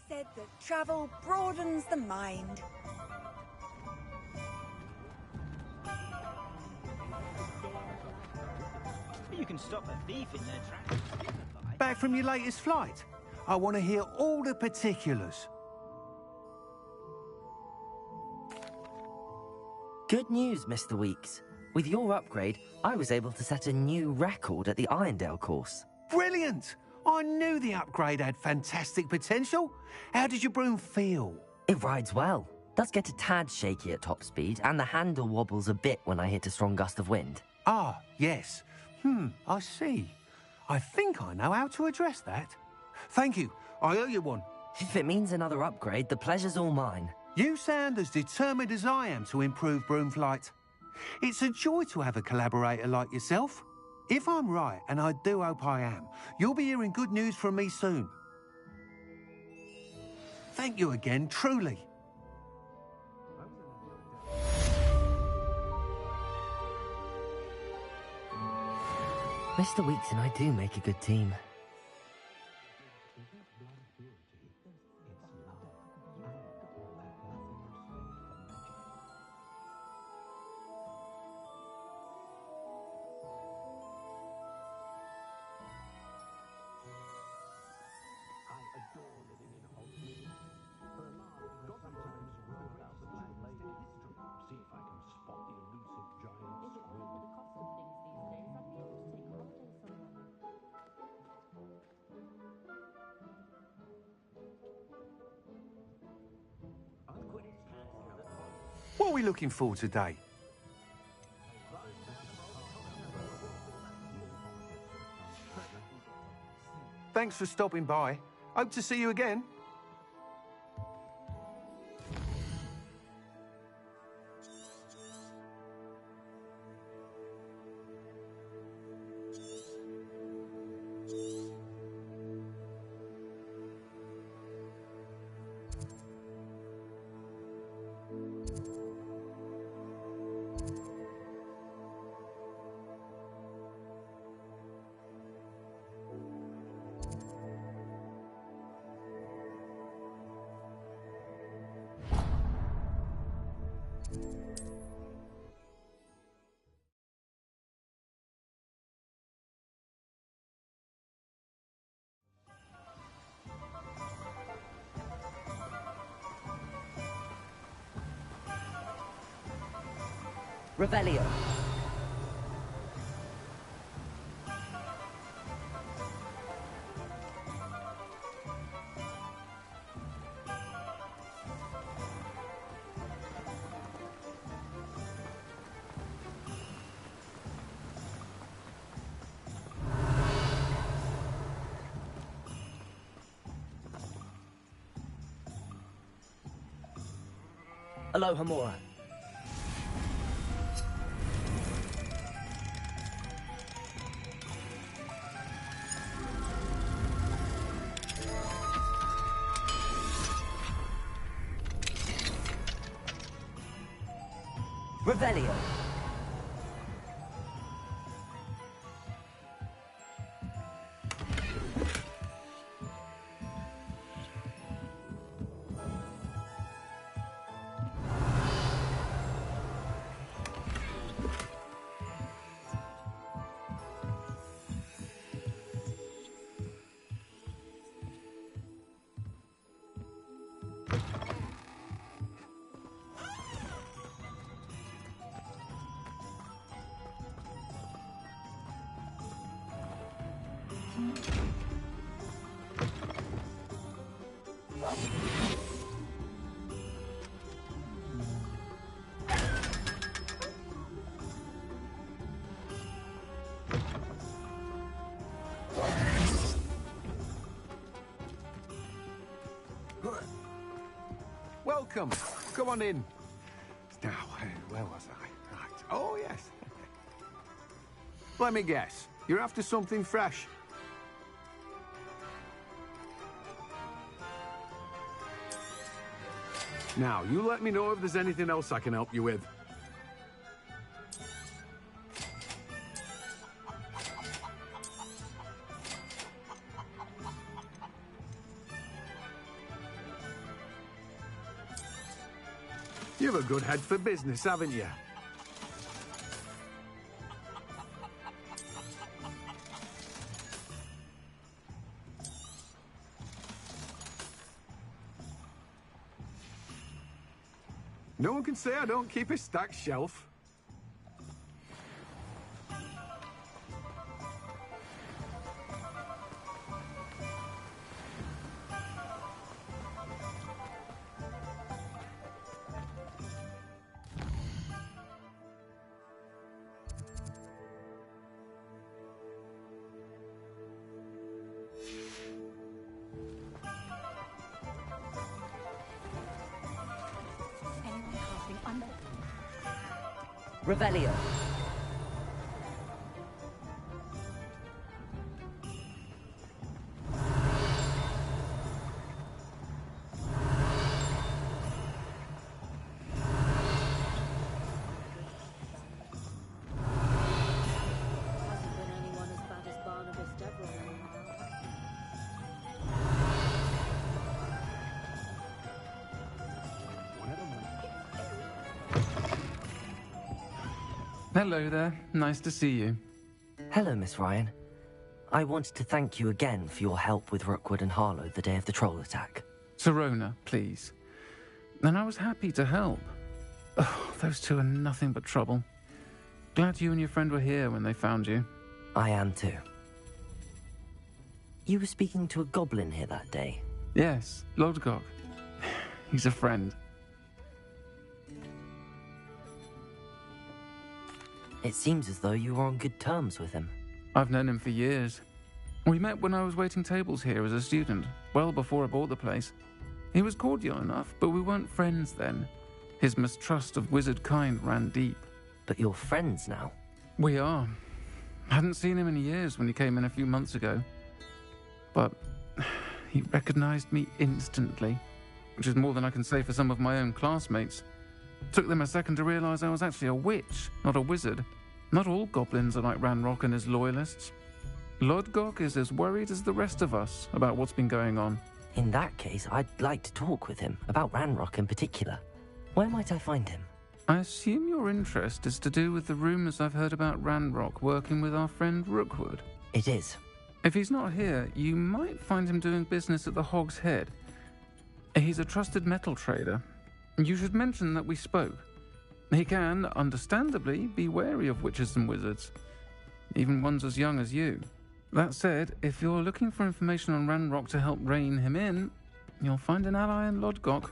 said that travel broadens the mind. You can stop a thief in their tracks. Back from your latest flight? I want to hear all the particulars. Good news, Mr. Weeks. With your upgrade, I was able to set a new record at the Irondale course. Brilliant! I knew the upgrade had fantastic potential. How did your broom feel? It rides well. Does get a tad shaky at top speed, and the handle wobbles a bit when I hit a strong gust of wind. Ah, yes. I see. I think I know how to address that. Thank you. I owe you one. If it means another upgrade, the pleasure's all mine. You sound as determined as I am to improve broom flight. It's a joy to have a collaborator like yourself. If I'm right, and I do hope I am, you'll be hearing good news from me soon. Thank you again, truly. Mr. Weeks and I do make a good team. What are we looking for today? Thanks for stopping by. Hope to see you again. Revelio. Aloha Mora. Revelio. Welcome. Come on in. Now, where was I? Right. Oh, yes. Let me guess. You're after something fresh. Now, you let me know if there's anything else I can help you with. You've a good head for business, haven't you? No one can say I don't keep a stacked shelf. Revelio. Hello there. Nice to see you. Hello, Miss Ryan. I wanted to thank you again for your help with Rookwood and Harlow the day of the troll attack. Sirona, please. And I was happy to help. Oh, those two are nothing but trouble. Glad you and your friend were here when they found you. I am too. You were speaking to a goblin here that day? Yes, Urtkot. He's a friend. It seems as though you were on good terms with him. I've known him for years. We met when I was waiting tables here as a student, well before I bought the place. He was cordial enough, but we weren't friends then. His mistrust of wizard kind ran deep. But you're friends now? We are. Hadn't seen him in years when he came in a few months ago. But he recognized me instantly, which is more than I can say for some of my own classmates. Took them a second to realize I was actually a witch, not a wizard. Not all goblins are like Ranrock and his loyalists. Urtkot is as worried as the rest of us about what's been going on. In that case, I'd like to talk with him, about Ranrock in particular. Where might I find him? I assume your interest is to do with the rumors I've heard about Ranrock working with our friend Rookwood. It is. If he's not here, you might find him doing business at the Hog's Head. He's a trusted metal trader. You should mention that we spoke. He can, understandably, be wary of witches and wizards, even ones as young as you. That said, if you're looking for information on Ranrock to help rein him in, you'll find an ally in Urtkot.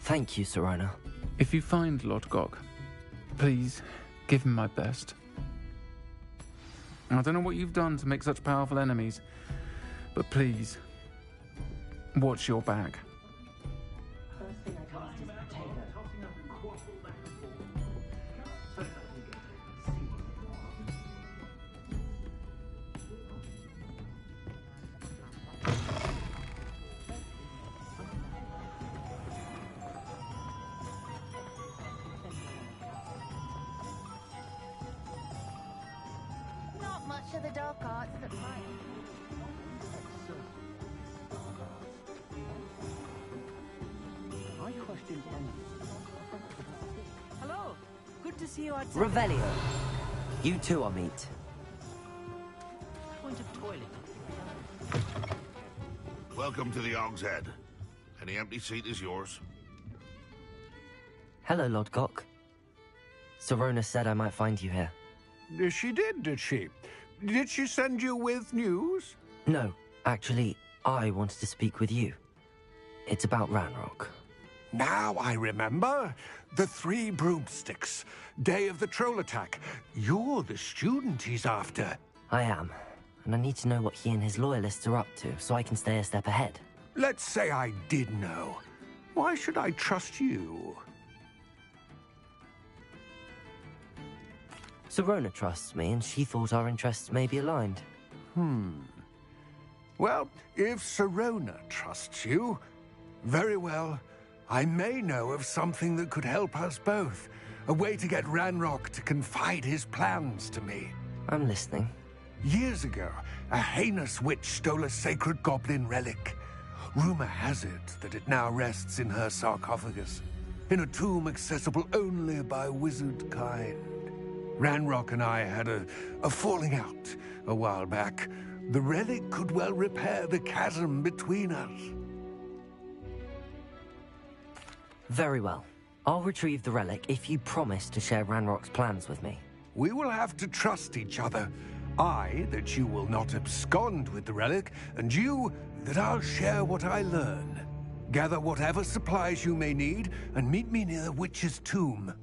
Thank you, Sirona. If you find Urtkot, please give him my best. I don't know what you've done to make such powerful enemies, but please, watch your back. Not much of the dark arts that might. Hello. Good to see you outside. Revelio. You two are meet. Point of toilet. Welcome to the Hog's Head. Any empty seat is yours. Hello, Urtkot. Sirona said I might find you here. She did she? Did she send you with news? No, actually, I wanted to speak with you. It's about Ranrock. Now I remember. The 3 broomsticks. Day of the troll attack. You're the student he's after. I am, and I need to know what he and his loyalists are up to so I can stay a step ahead. Let's say I did know. Why should I trust you? Sirona trusts me, and she thought our interests may be aligned. Well, if Sirona trusts you, very well. I may know of something that could help us both. A way to get Ranrock to confide his plans to me. I'm listening. Years ago, a heinous witch stole a sacred goblin relic. Rumor has it that it now rests in her sarcophagus, in a tomb accessible only by wizard kind. Ranrock and I had a falling out a while back. The relic could well repair the chasm between us. Very well. I'll retrieve the relic if you promise to share Ranrock's plans with me. We will have to trust each other. I, that you will not abscond with the relic, and you, that I'll share what I learn. Gather whatever supplies you may need, and meet me near the witch's tomb.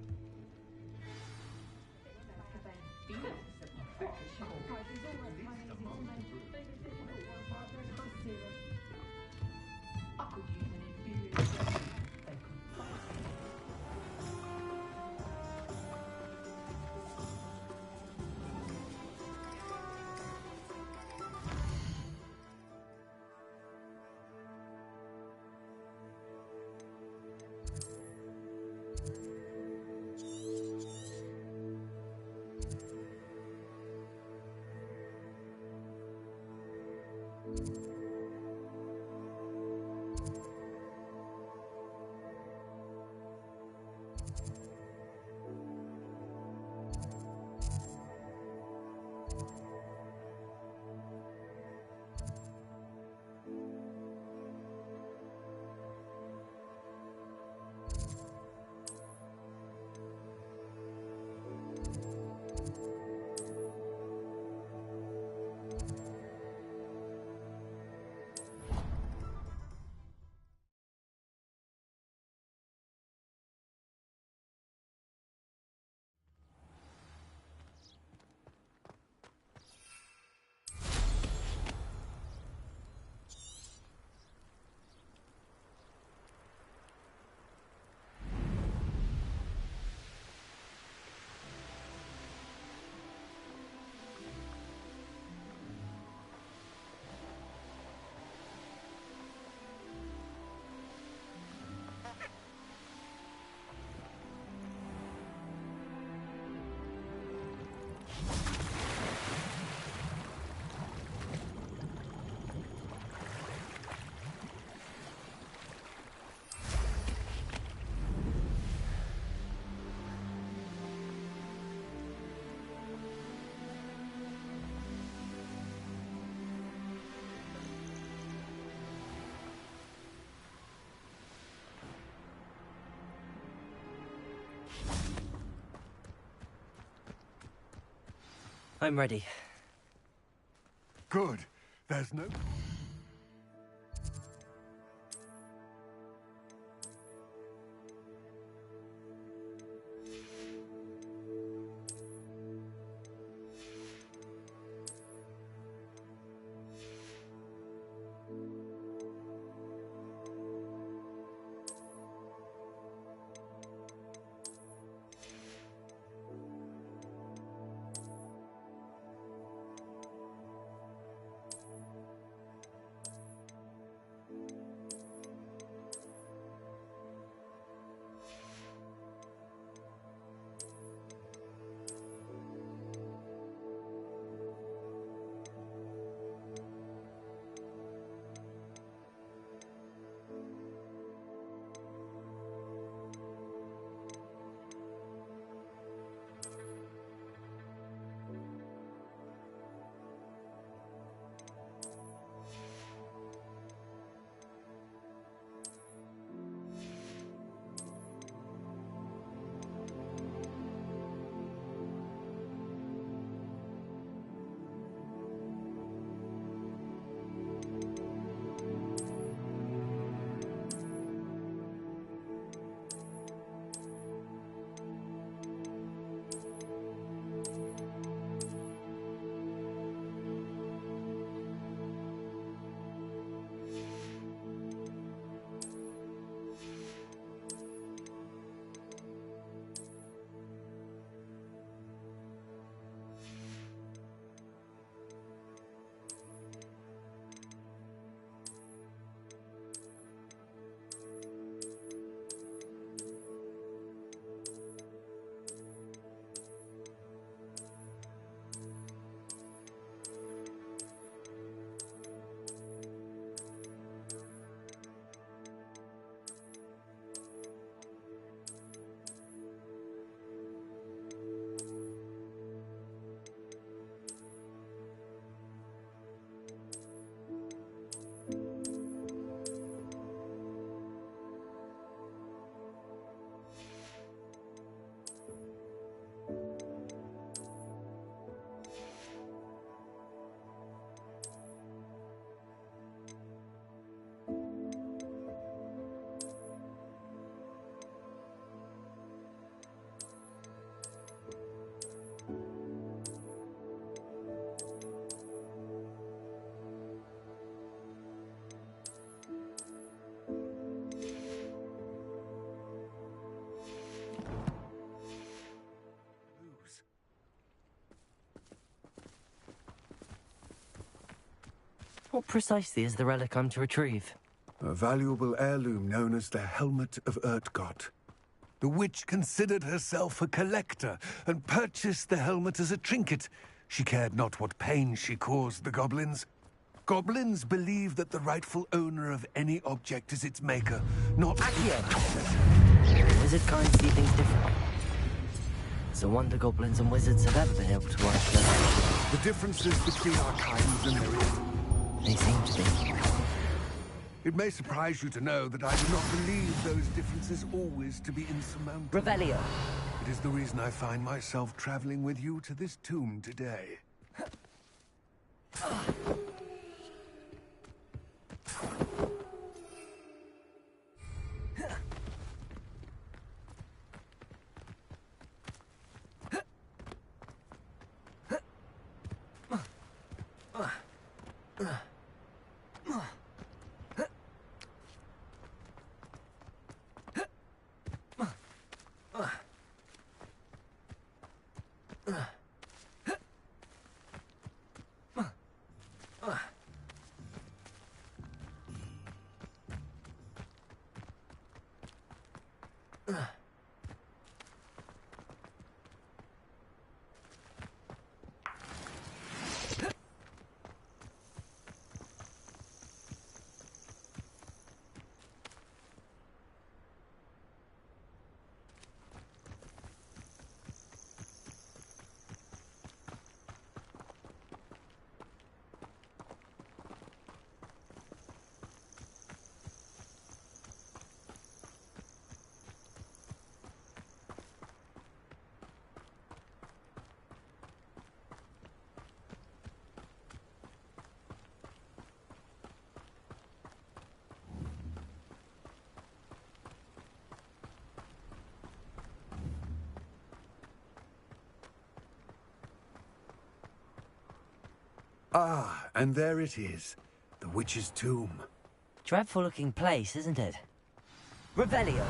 I'm ready. Good. There's no... What precisely is the relic I'm to retrieve? A valuable heirloom known as the Helmet of Urtkot. The witch considered herself a collector and purchased the helmet as a trinket. She cared not what pain she caused the goblins. Goblins believe that the rightful owner of any object is its maker, not... Accio! Wizard kind see things differently. It's a wonder goblins and wizards have ever been able to work together. The differences between our kinds and their own. They seem to be. It may surprise you to know that I do not believe those differences always to be insurmountable. Revelio. It is the reason I find myself traveling with you to this tomb today. Ah, and there it is. The witch's tomb. Dreadful-looking place, isn't it? Revelio.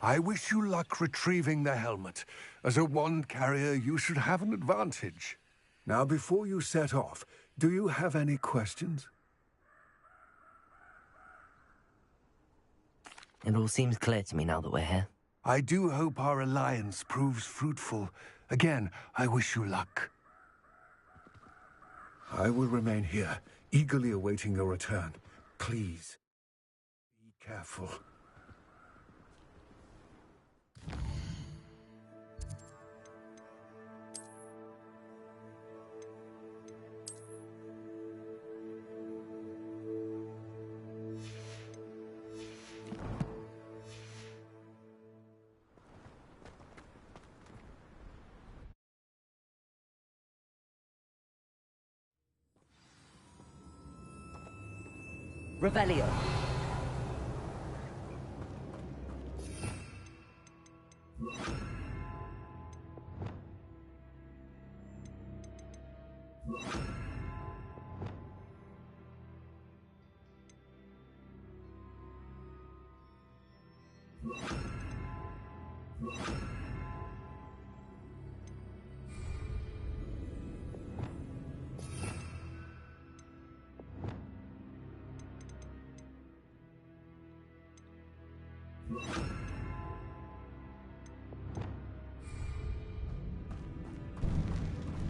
I wish you luck retrieving the helmet. As a wand carrier, you should have an advantage. Now, before you set off, do you have any questions? It all seems clear to me now that we're here. I do hope our alliance proves fruitful. Again, I wish you luck. I will remain here, eagerly awaiting your return. Please, be careful. Revelio.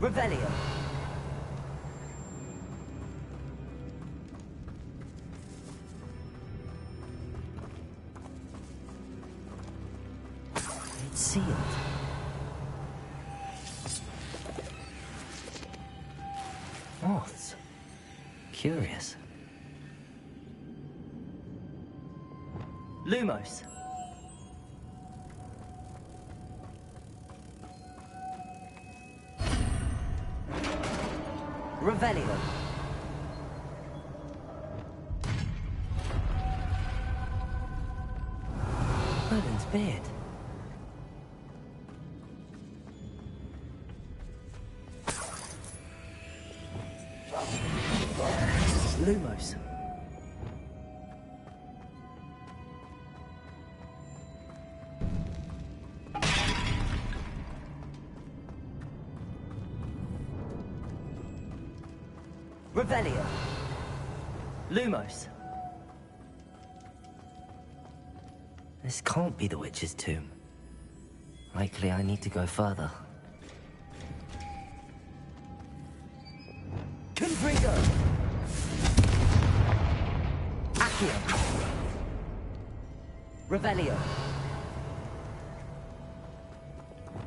Revelio. It's sealed. Moths. Curious. Lumos. Revelio. Merlin's beard. Lumos. Revelio. Lumos. This can't be the witch's tomb. Likely I need to go further. Confringo! Accio! Revelio!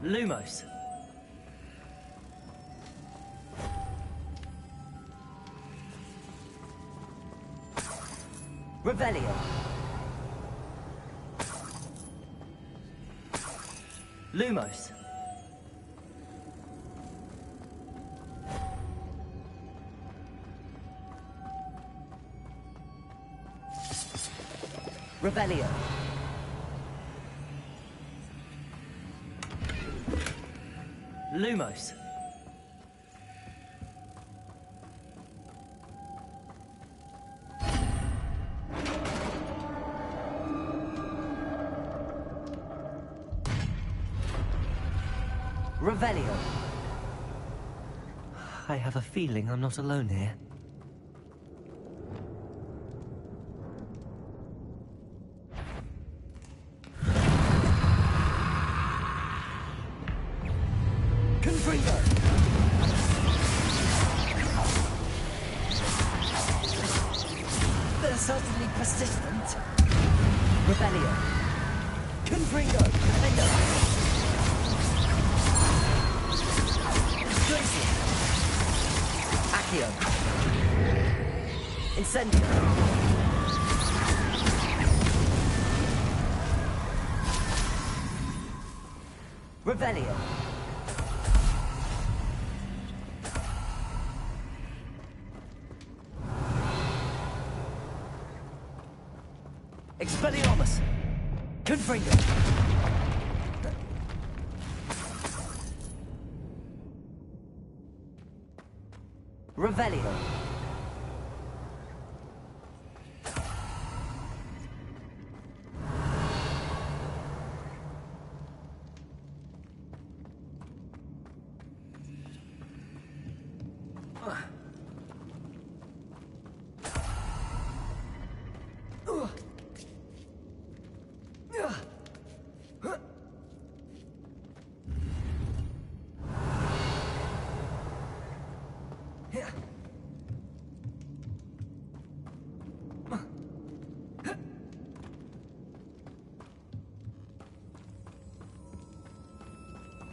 Lumos! Revelio! Lumos! Revelio! Lumos! Revelio! I have a feeling I'm not alone here. Confringo! They're certainly persistent. Revelio! Confringo! Defender! Accio. Incendio. Revelio. Expelliarmus. Confringo. Revelio.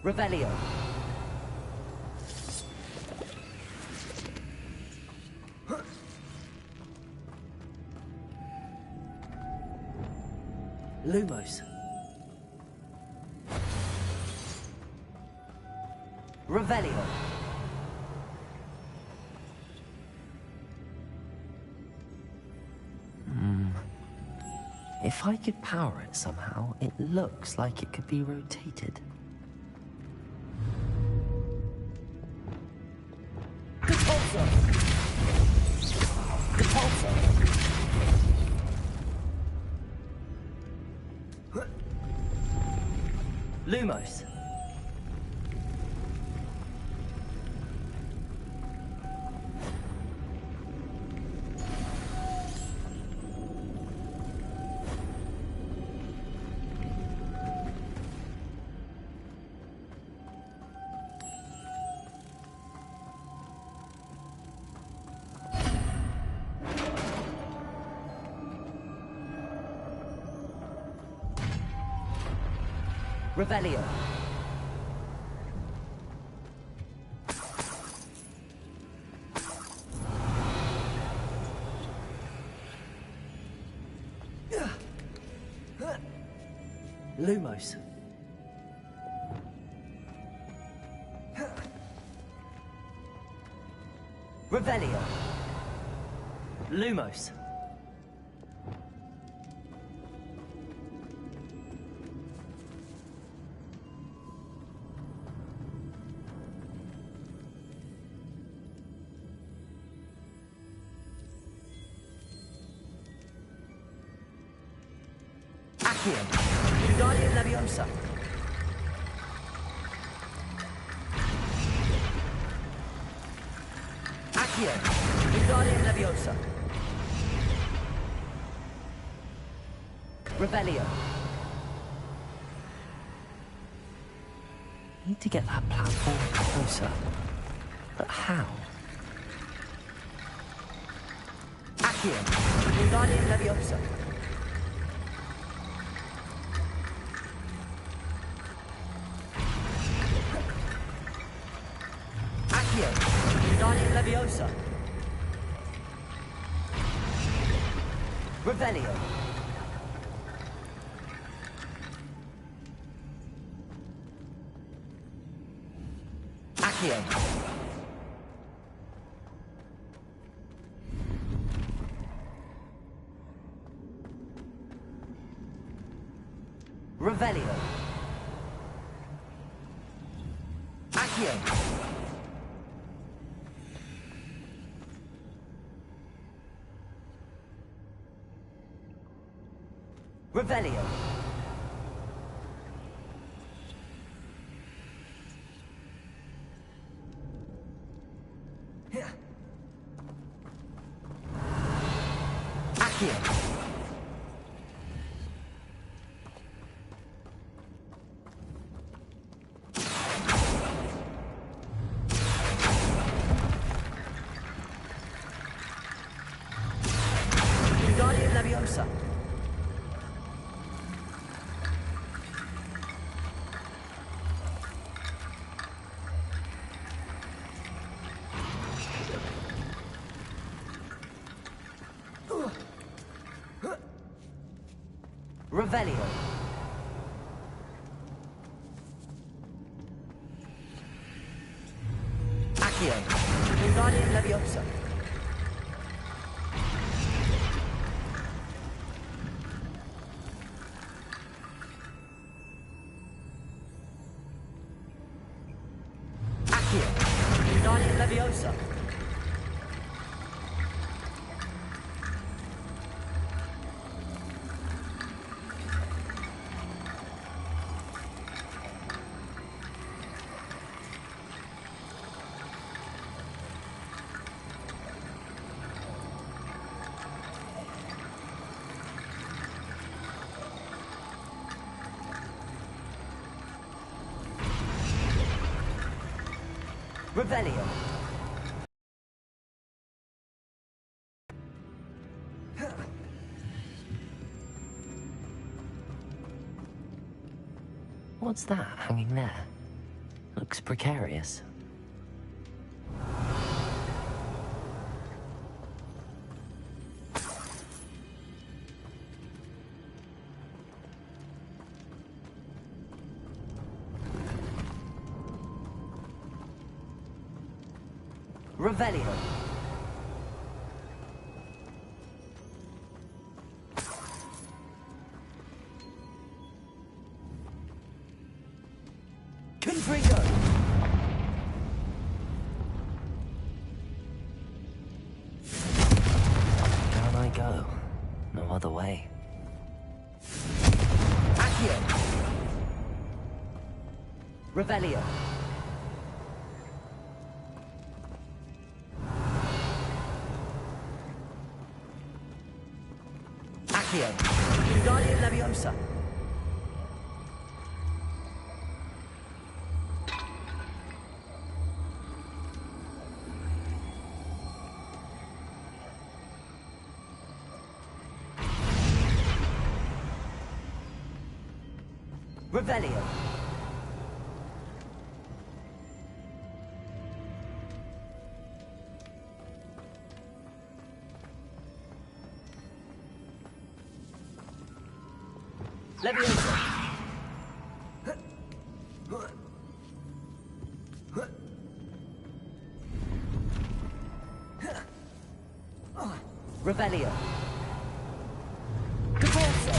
Revelio. Lumos. Revelio. If I could power it somehow, it looks like it could be rotated. Lumos. Revelio. Lumos. Revelio. Lumos. Guardian Leviosa. Accio. Wingardium Leviosa. Revelio. Need to get that platform closer. But how? Accio. Wingardium Leviosa. Accio. Wingardium Leviosa. Revelio. Accio. Revelio. Accio. Revelio. Accio. Wingardium Leviosa. Revelio. Accio. Wingardium Leviosa. Accio. Wingardium Leviosa. Revelio. What's that hanging there? Looks precarious. Revelio. Confringo. Down I go. No other way. Accio. Revelio. Accio. Wingardium Leviosa. Revelio. Leviosa. Revelio. Caporso.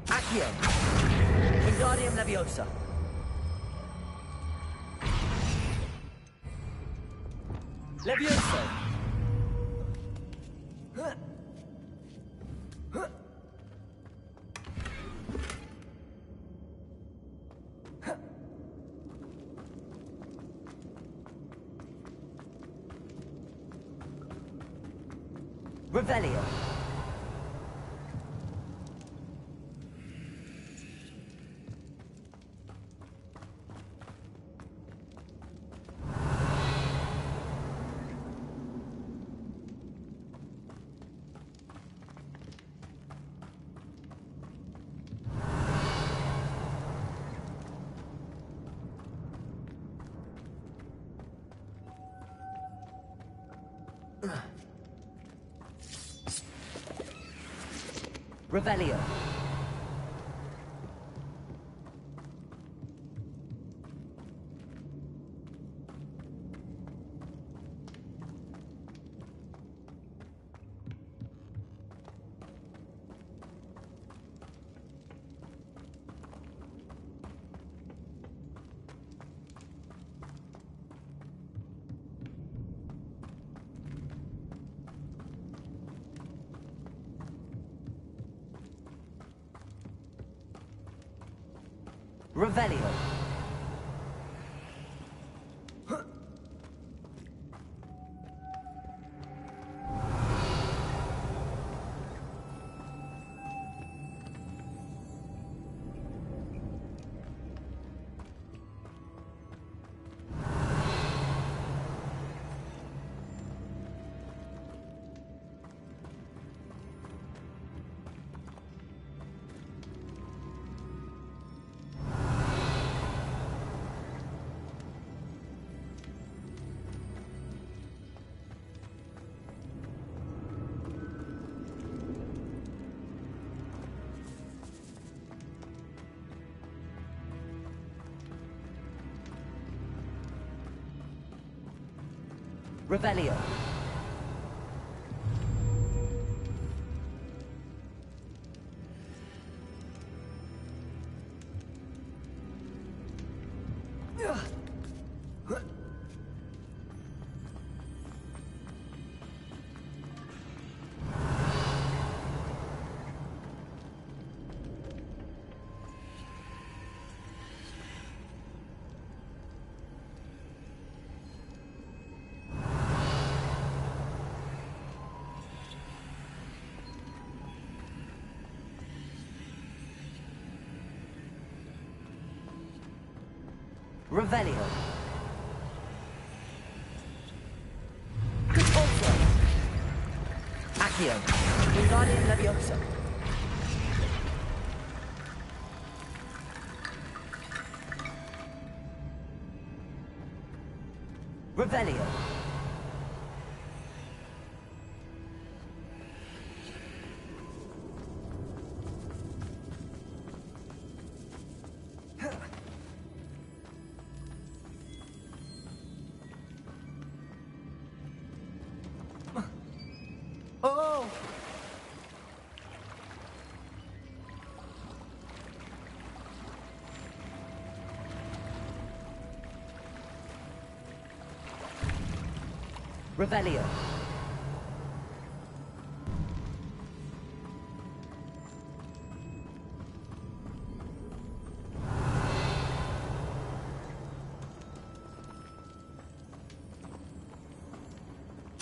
Accio. Wingardium Leviosa. Leviosa. Revelio. Revelio. Revelio. Revelio. Revelio. Conforto. Accio. Wingardium Leviosa. Revelio. Oh! Revelio.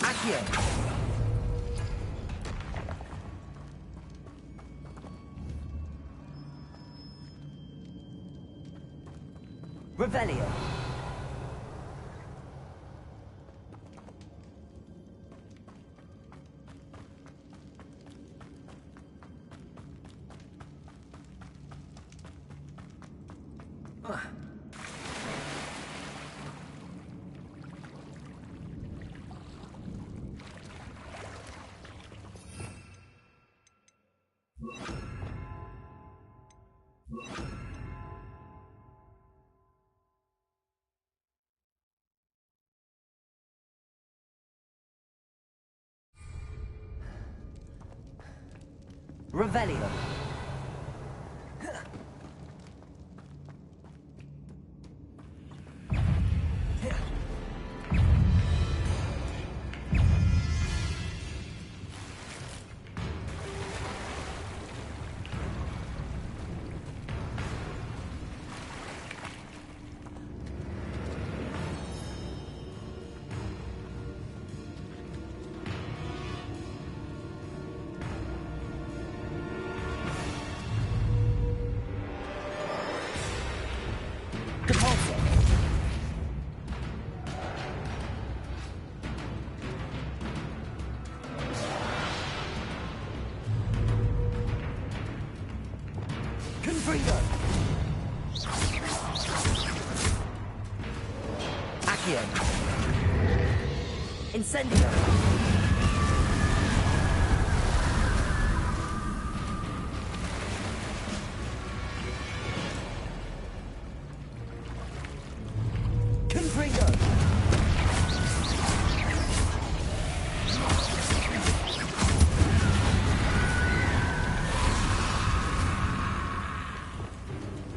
Accio. Revelio. Revelio. Accio. Incendio. Confringo.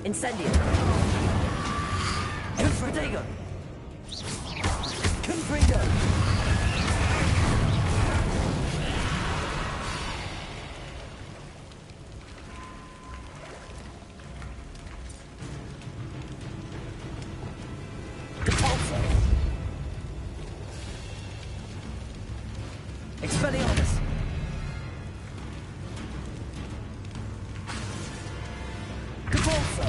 Incendio. Confringo. Confringo. Depulso. Expelliarmus. Depulso.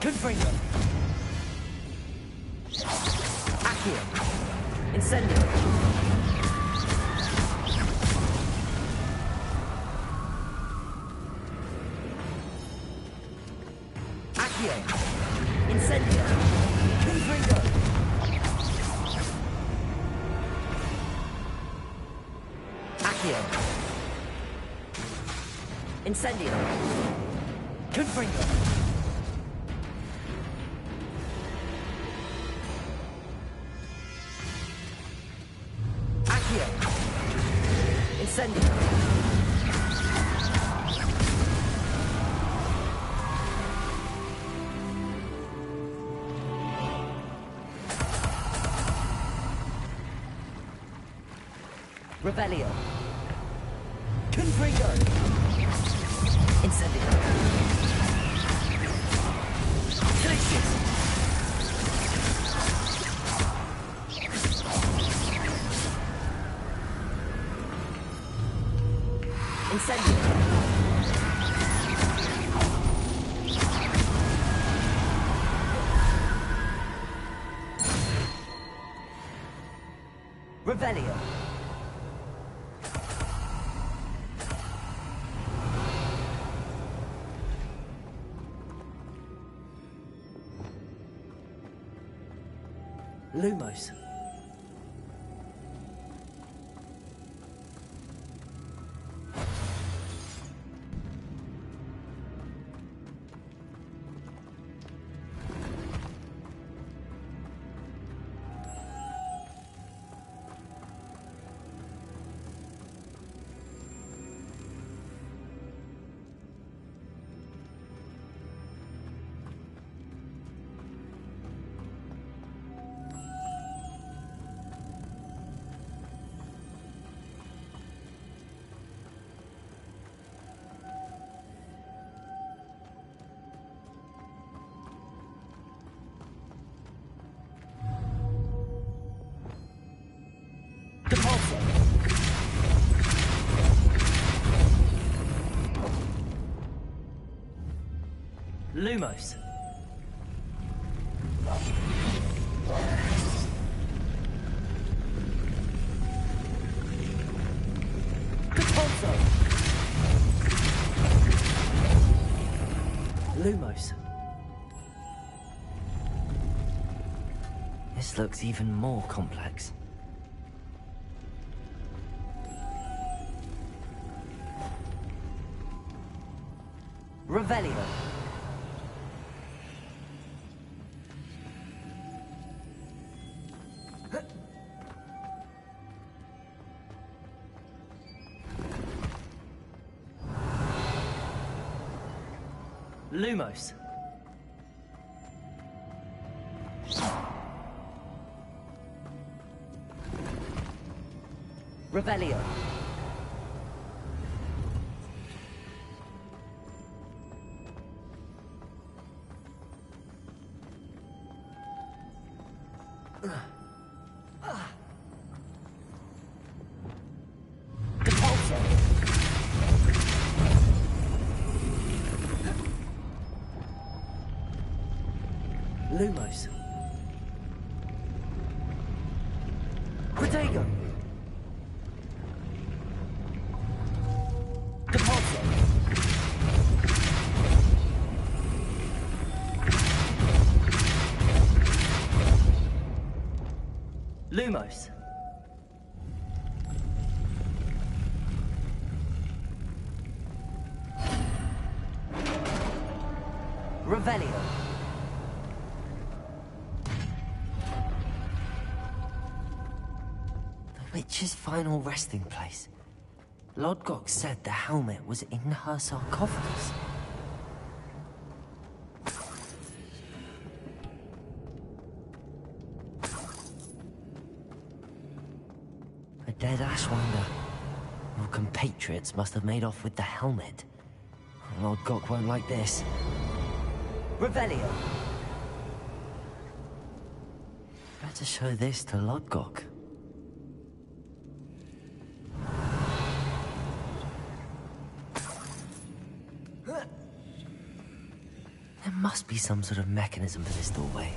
Confringo. Accio. Incendio. Accio. Incendio. Confringo. Accio. Incendio. Confringo. Accio. Incendio. Rebellion. Confringo. Incendio. Glacius. Incendio. Rebellion. Lumos. Depulso. Lumos. Depulso. Lumos. This looks even more complex. Revelio. Lumos. Revelio. Depulso. Lumos. Protego. Depulso. Lumos. Revelio. The witch's final resting place. Lodgok said the helmet was in her sarcophagus. A dead Ashwinder. Your compatriots must have made off with the helmet. Lodgok won't like this. Revelio. Better show this to Lodgok. There must be some sort of mechanism for this doorway.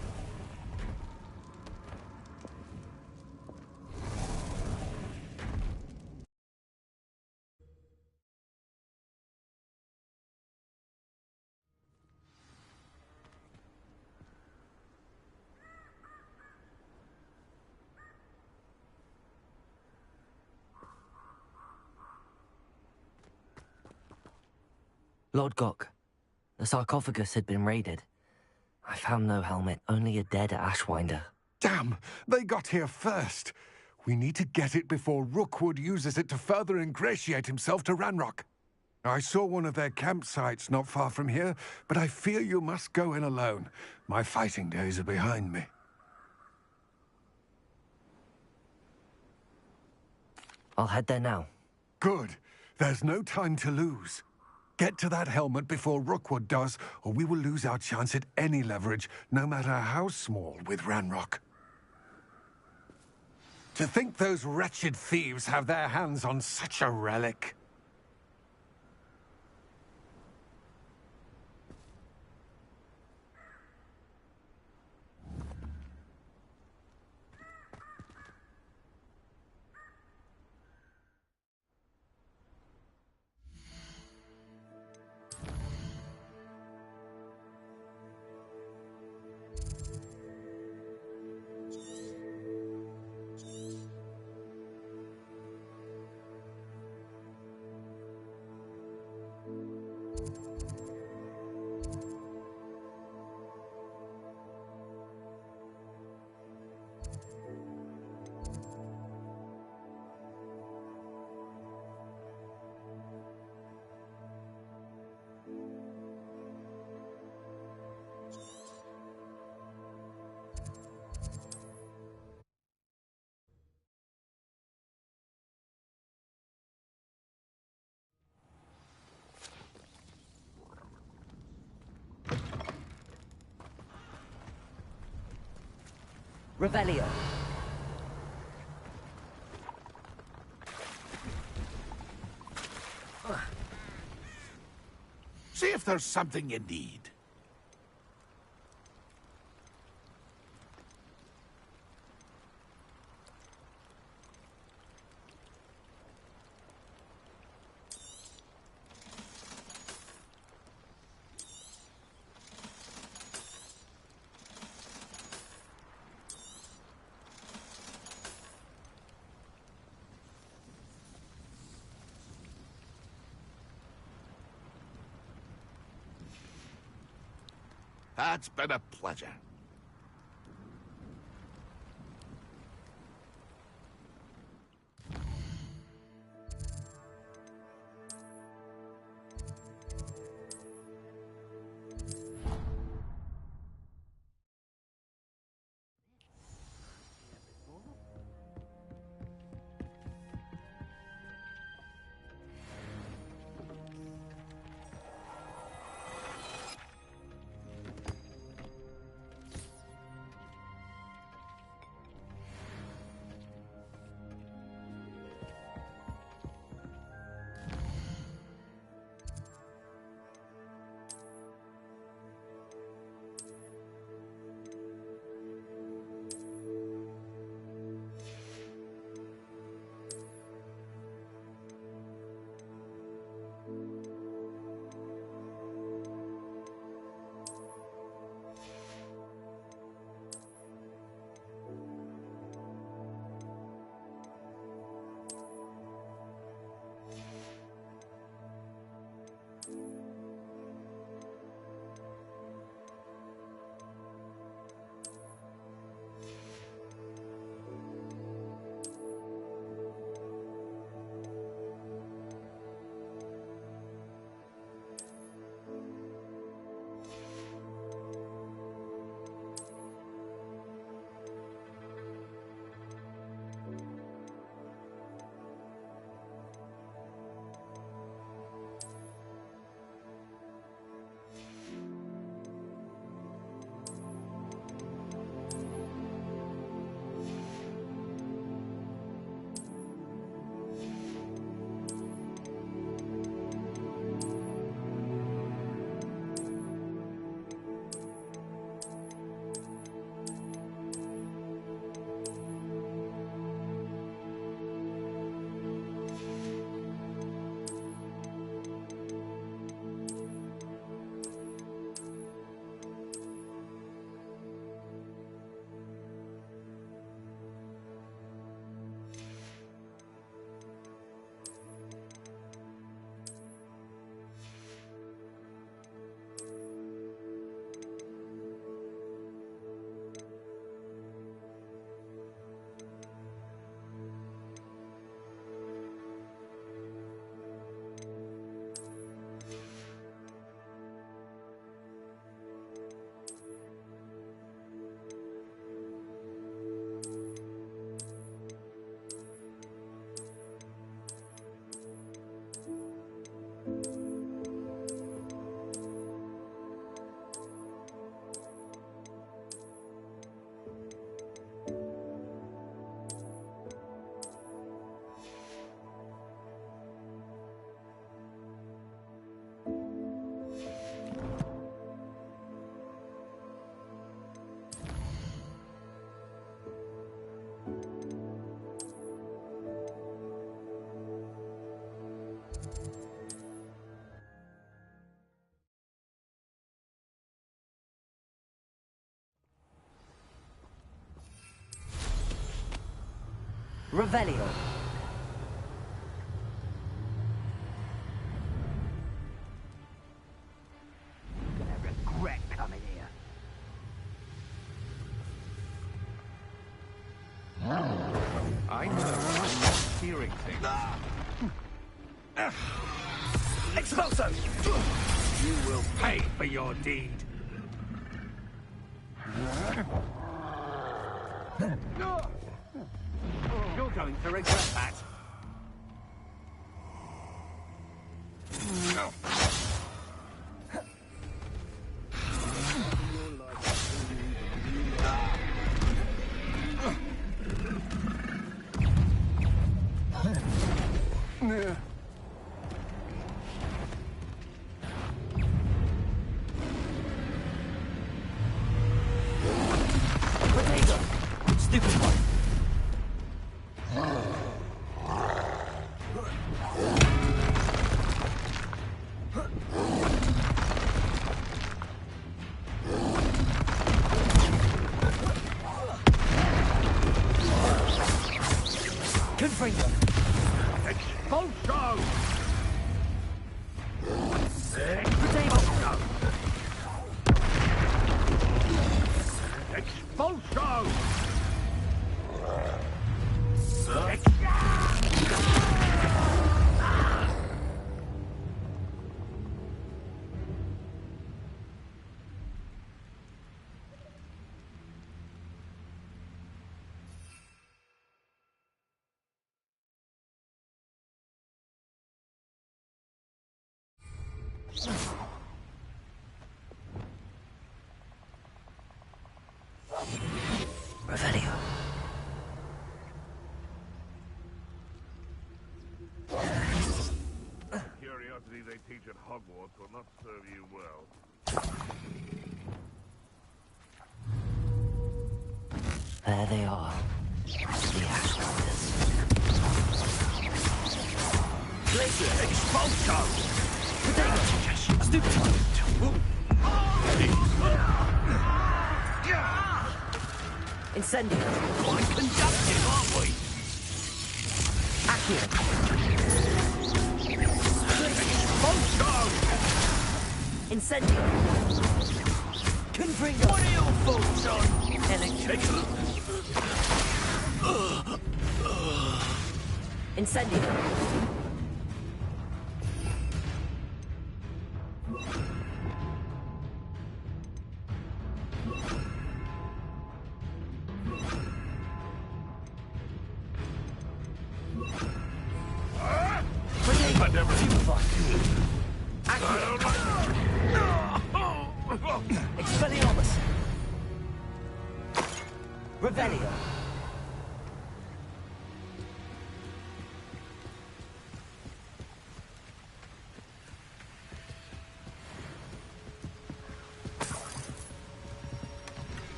Lodgok, the sarcophagus had been raided. I found no helmet, only a dead Ashwinder. Damn! They got here first. We need to get it before Rookwood uses it to further ingratiate himself to Ranrock. I saw one of their campsites not far from here, but I fear you must go in alone. My fighting days are behind me. I'll head there now. Good. There's no time to lose. Get to that helmet before Rookwood does, or we will lose our chance at any leverage, no matter how small, with Ranrock. To think those wretched thieves have their hands on such a relic. Revelio. See if there's something you need. It's been a pleasure. Revelio. Gonna regret coming here. I know. I'm not hearing things. Expulso! You will pay for your deed. You're going to regret that. Potato! Stupid one. Confringo. Expulso! Potato! Expulso! Revelio. Curiosity they teach at Hogwarts will not serve you well. There they are. The Ash Wonders. Glacier, expulso! Potato! Stupid one! Incendio! Quite conductive, aren't we? Accio! Expulso! Incendio! Confringo! What are your thoughts on Electric! Incendio! I never Expelliarmus! Revelio!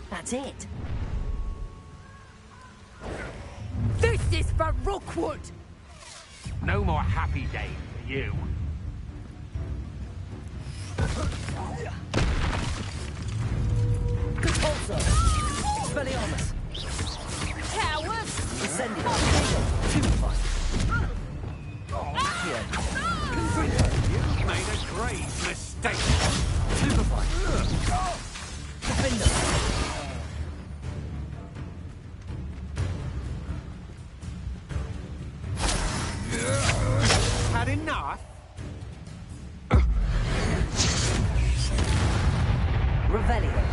That's it. This is for Rookwood! No more happy days for you. Compulso! Expelliarmus! Coward! Incendio! Stupefy! Accio! Confringo! You made a grave mistake. Stupefy! Defender! Had enough? Revelio!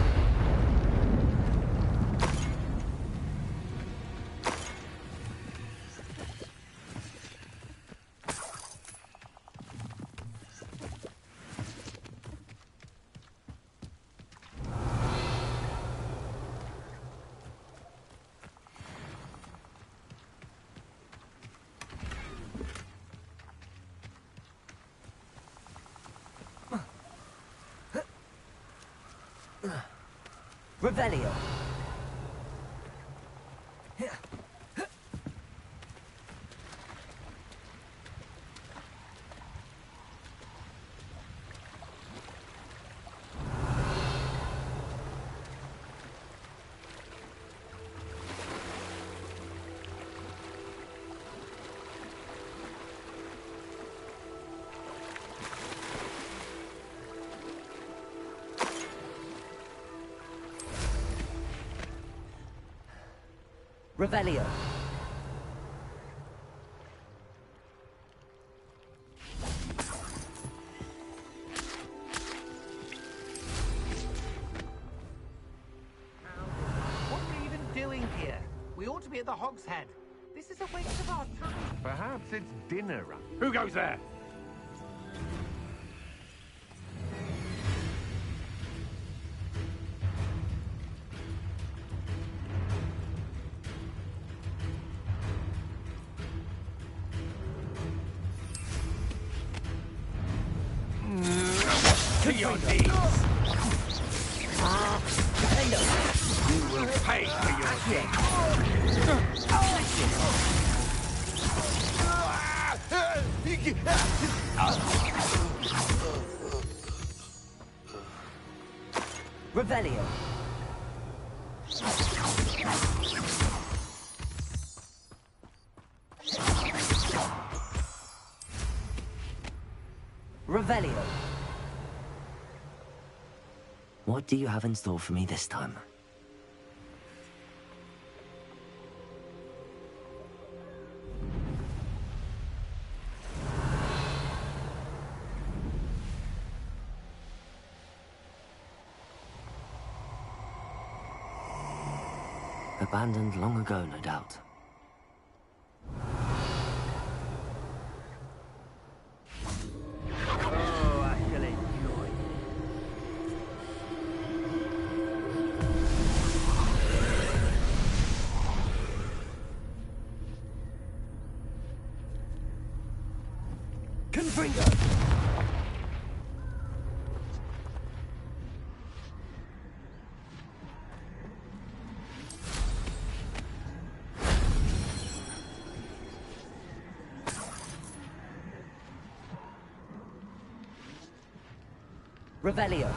Revelio! Revelio. What are we even doing here? We ought to be at the Hog's Head. This is a waste of our time. Perhaps it's dinner. Who goes there? To your knees! You will pay for your Revelio. Revelio. What do you have in store for me this time? Abandoned long ago, no doubt. Oh, I shall enjoy. Confringo! Revelio.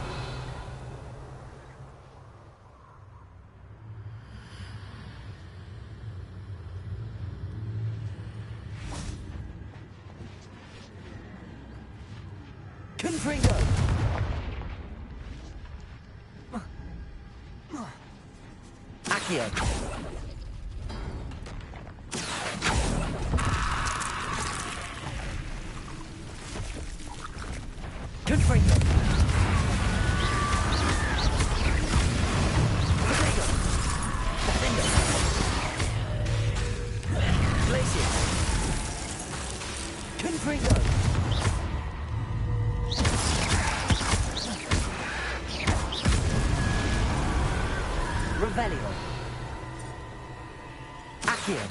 Confringo. Accio. Confringo. Confringo. Revelio. Accio.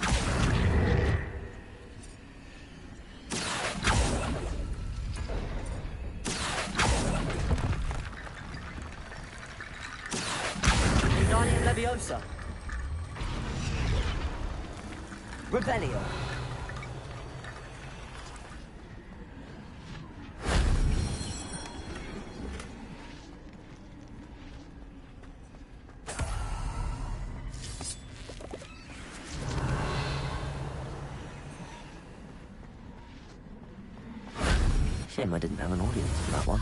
Wingardium Leviosa. Revelio. Shame I didn't have an audience for that one.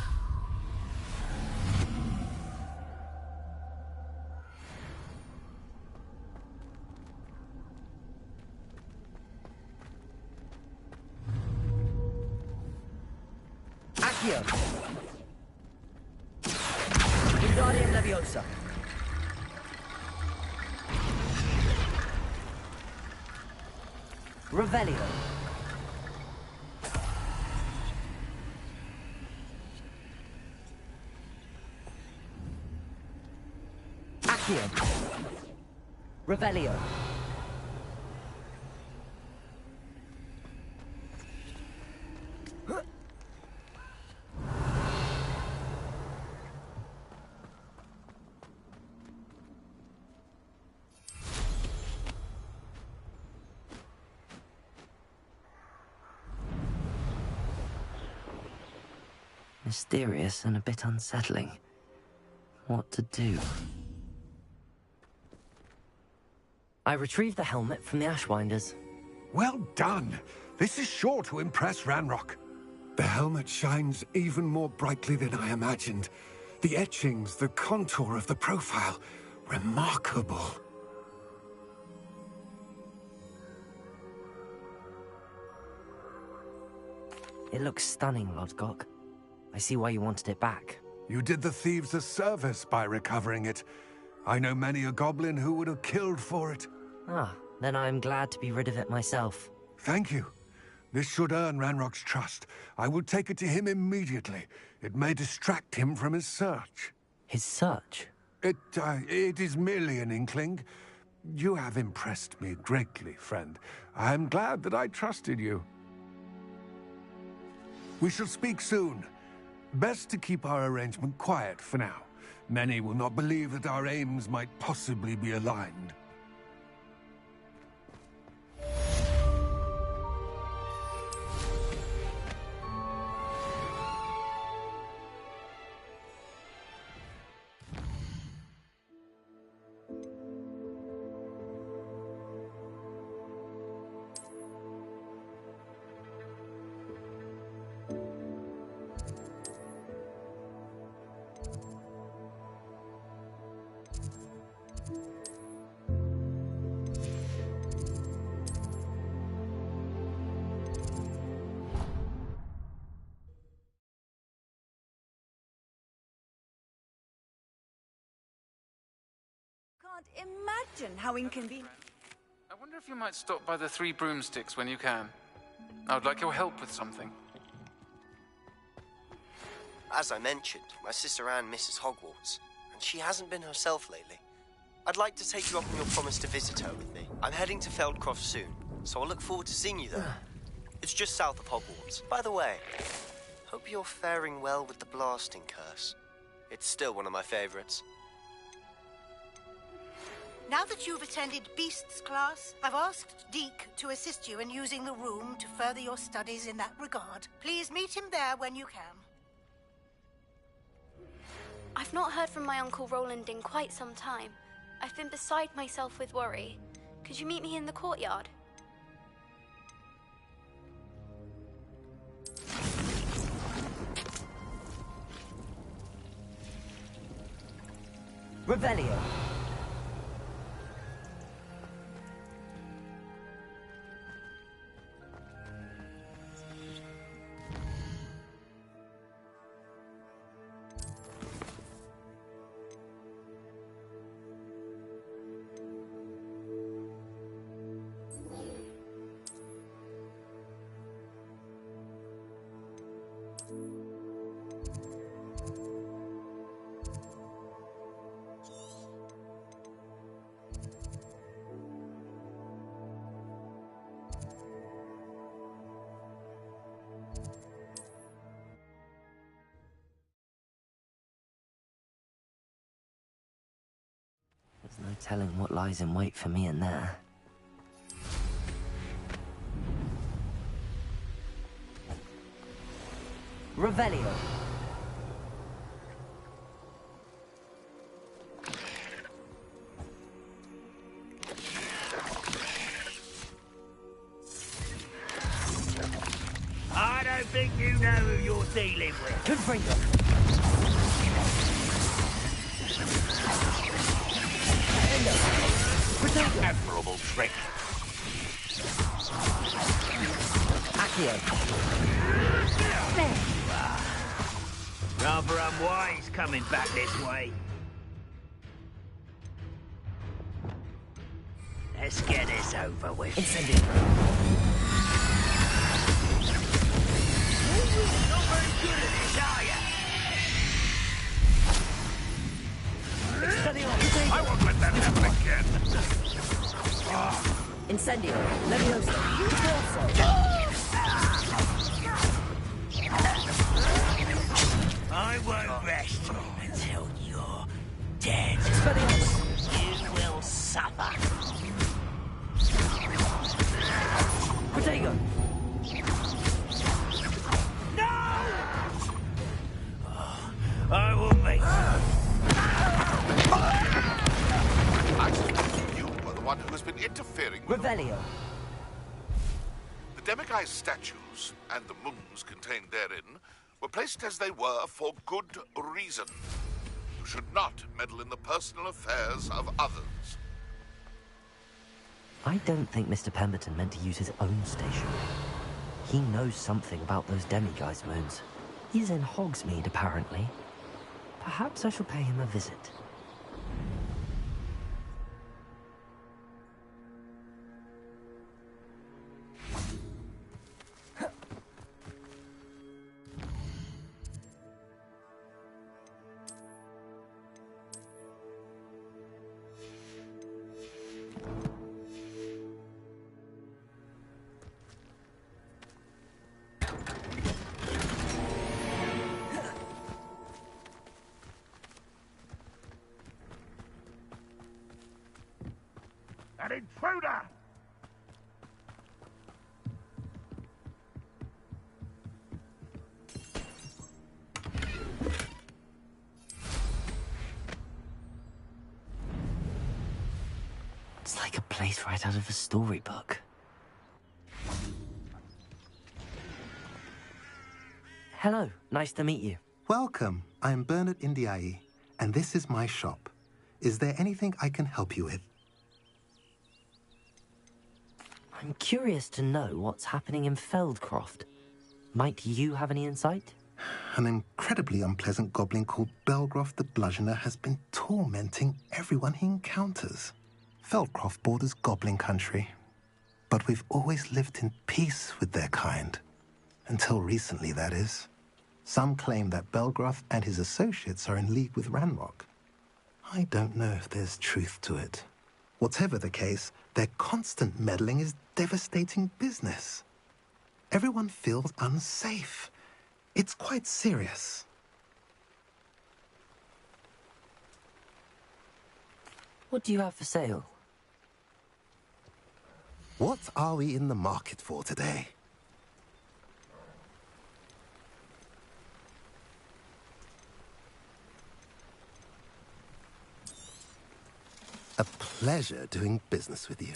Accio. Wingardium Leviosa. Revelio. Accio. Revelio. Mysterious and a bit unsettling. What to do? I retrieved the helmet from the Ashwinders. Well done. This is sure to impress Ranrock. The helmet shines even more brightly than I imagined. The etchings, the contour of the profile, remarkable. It looks stunning, Lodgok. I see why you wanted it back. You did the thieves a service by recovering it. I know many a goblin who would have killed for it. Ah, then I'm glad to be rid of it myself. Thank you. This should earn Ranrock's trust. I will take it to him immediately. It may distract him from his search. His search? It is merely an inkling. You have impressed me greatly, friend. I am glad that I trusted you. We shall speak soon. Best to keep our arrangement quiet for now. Many will not believe that our aims might possibly be aligned. Can't imagine how inconvenient. I wonder if you might stop by the Three Broomsticks when you can. I would like your help with something. As I mentioned, my sister Anne misses Hogwarts, and she hasn't been herself lately. I'd like to take you up on your promise to visit her with me. I'm heading to Feldcroft soon, so I'll look forward to seeing you there. It's just south of Hogwarts. By the way, hope you're faring well with the blasting curse. It's still one of my favorites. Now that you've attended Beasts class, I've asked Deke to assist you in using the room to further your studies in that regard. Please meet him there when you can. I've not heard from my Uncle Roland in quite some time. I've been beside myself with worry. Could you meet me in the courtyard? Revelio. There's no telling what lies in wait for me in there. Revelio. I don't think you know who you're dealing with. Confringo. Admirable trick. Accio. Rather unwise coming back this way. Let's get this over with. Incendio. Not very good at this, are you? I won't let that happen again. Incendio. Leviosa. I won't rest until you're dead. You will suffer. Protego. No! I will make I suspect you are the one who has been interfering with Revelio. the Demiguise statues and the moons contained therein were placed as they were for good reason. You should not meddle in the personal affairs of others. I don't think Mr. Pemberton meant to use his own station. He knows something about those demiguise moons. He's in Hogsmeade, apparently. Perhaps I shall pay him a visit. An intruder! It's like a place right out of a storybook. Hello, nice to meet you. Welcome. I am Bernard Indiaye, and this is my shop. Is there anything I can help you with? I'm curious to know what's happening in Feldcroft. Might you have any insight? An incredibly unpleasant goblin called Belgroth the Bludgeoner has been tormenting everyone he encounters. Feldcroft borders goblin country, but we've always lived in peace with their kind. Until recently, that is. Some claim that Belgroth and his associates are in league with Ranrock. I don't know if there's truth to it. Whatever the case, their constant meddling is devastating business. Everyone feels unsafe. It's quite serious. What do you have for sale? What are we in the market for today? A pleasure doing business with you.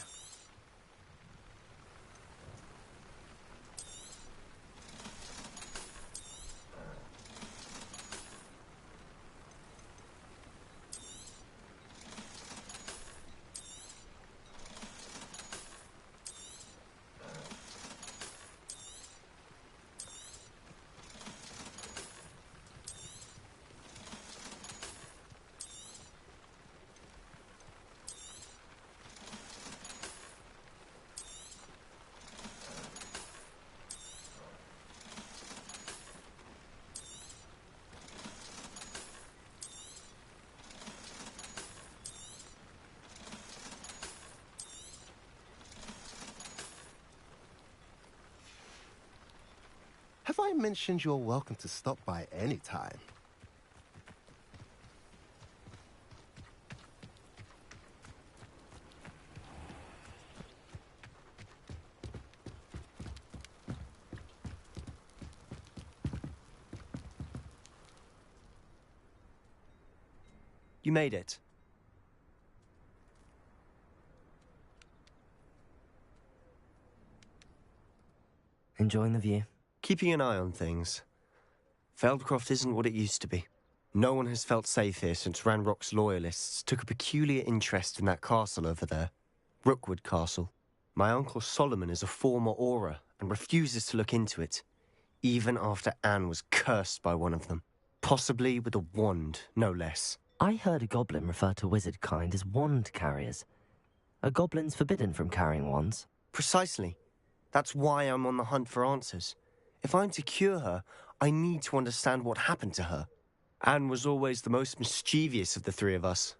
Have I mentioned you're welcome to stop by any time? You made it. Enjoying the view? Keeping an eye on things. Feldcroft isn't what it used to be. No one has felt safe here since Ranrock's loyalists took a peculiar interest in that castle over there. Rookwood Castle. My uncle Solomon is a former Auror and refuses to look into it, even after Anne was cursed by one of them. Possibly with a wand, no less. I heard a goblin refer to wizard kind as wand carriers. Are goblins forbidden from carrying wands? Precisely. That's why I'm on the hunt for answers. If I'm to cure her, I need to understand what happened to her. Anne was always the most mischievous of the three of us.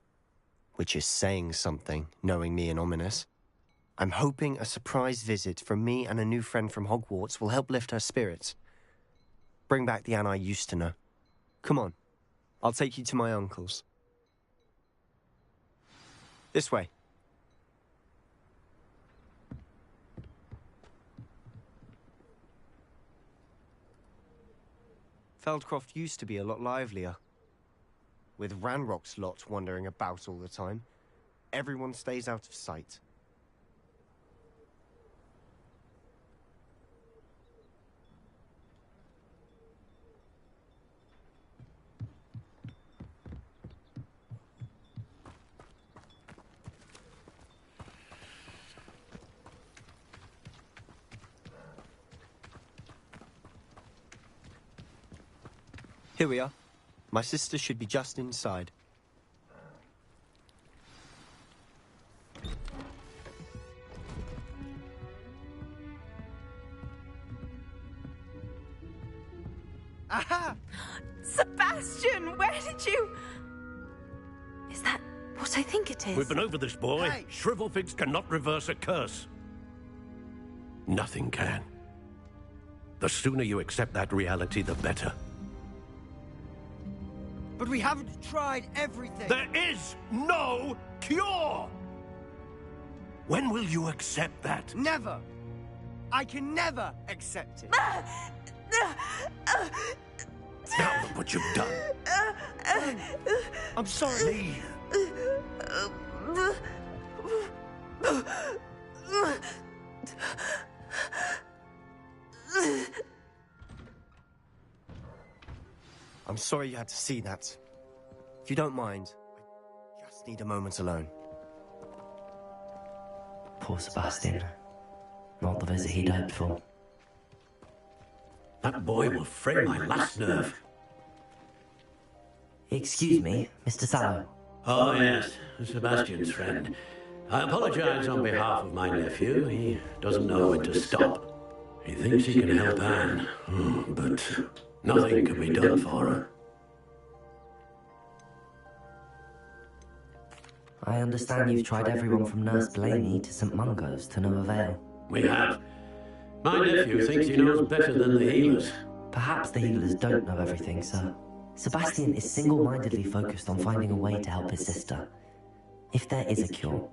Which is saying something, knowing me and ominous. I'm hoping a surprise visit from me and a new friend from Hogwarts will help lift her spirits. Bring back the Anne I used to know. Come on, I'll take you to my uncle's. This way. Feldcroft used to be a lot livelier. With Ranrock's lot wandering about all the time, everyone stays out of sight. Here we are. My sister should be just inside. Aha! Sebastian, where did you... Is that what I think it is? We've been over this, boy. Hey. Shrivelfigs cannot reverse a curse. Nothing can. The sooner you accept that reality, the better. But we haven't tried everything. There is no cure! When will you accept that? Never. I can never accept it. Now look what you've done. I'm sorry. Leave. I'm sorry you had to see that. If you don't mind, I just need a moment alone. Poor Sebastian. Not the visit he'd hoped for. That boy will fray my last nerve. Excuse me, Mr. Sallow. Oh, yes, Sebastian's friend. I apologize on behalf of my nephew. He doesn't know when to stop. He thinks he can help Anne, but nothing can be done for her. I understand you've tried everyone from Nurse Blaney to St. Mungo's to no avail. We have. My nephew thinks he knows better than the healers. Perhaps the healers don't know everything, sir. Sebastian is single-mindedly focused on finding a way to help his sister. If there is a cure,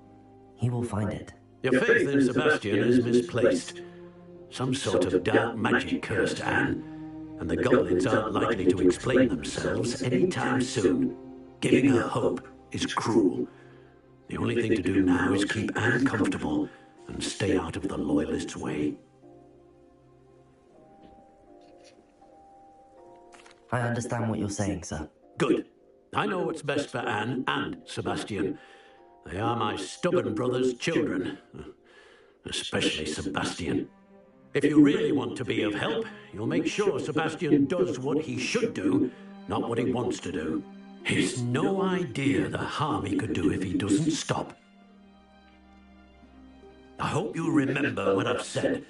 he will find it. Your faith in Sebastian is misplaced. Some sort of dark magic cursed Anne, and the goblins aren't likely to explain themselves anytime soon. Giving her hope is cruel. The only thing to do now is keep Anne comfortable and stay out of the Loyalists' way. I understand what you're saying, sir. Good. I know what's best for Anne and Sebastian. They are my stubborn brother's children. Especially Sebastian. If you really want to be of help, you'll make sure Sebastian does what he should do, not what he wants to do. He's no idea the harm he could do if he doesn't stop. I hope you remember what I've said.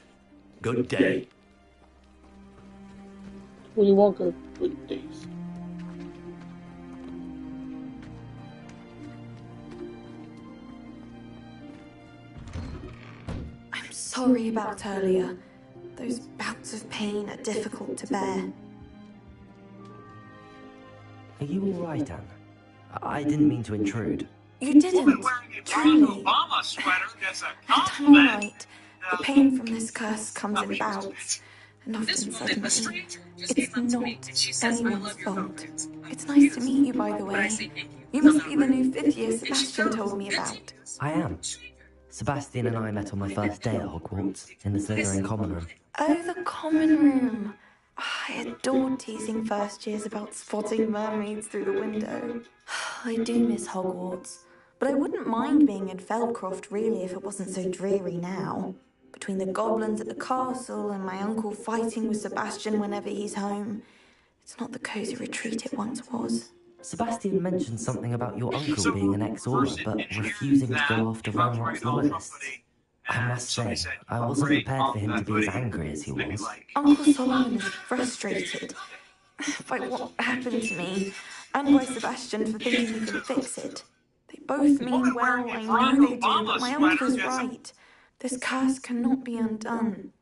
Good day. Willy Wonka, good days. I'm sorry about earlier. Those bouts of pain are difficult to bear. Are you all right, Anne? I didn't mean to intrude. You didn't, truly. Obama sweater gets a And I'm all right. The pain from this curse comes in bouts, and often suddenly. It's not anyone's fault. It's nice to meet you, by the way. You must be the new 5th year Sebastian told me about. I am. Sebastian and I met on my first day at Hogwarts, in the Slytherin common room. Oh, the common room. I adored teasing first years about spotting mermaids through the window. I do miss Hogwarts, but I wouldn't mind being in Feldcroft really if it wasn't so dreary now. Between the goblins at the castle and my uncle fighting with Sebastian whenever he's home, it's not the cosy retreat it once was. Sebastian mentioned something about your uncle being an ex-Auror, but refusing to go after Ranrock's loyalists. I must say, I wasn't prepared for him to be as angry as he was. Uncle Solomon is frustrated by what happened to me, and by Sebastian for thinking he can fix it. They both mean well, I know they do, but my uncle's right. This curse cannot be undone.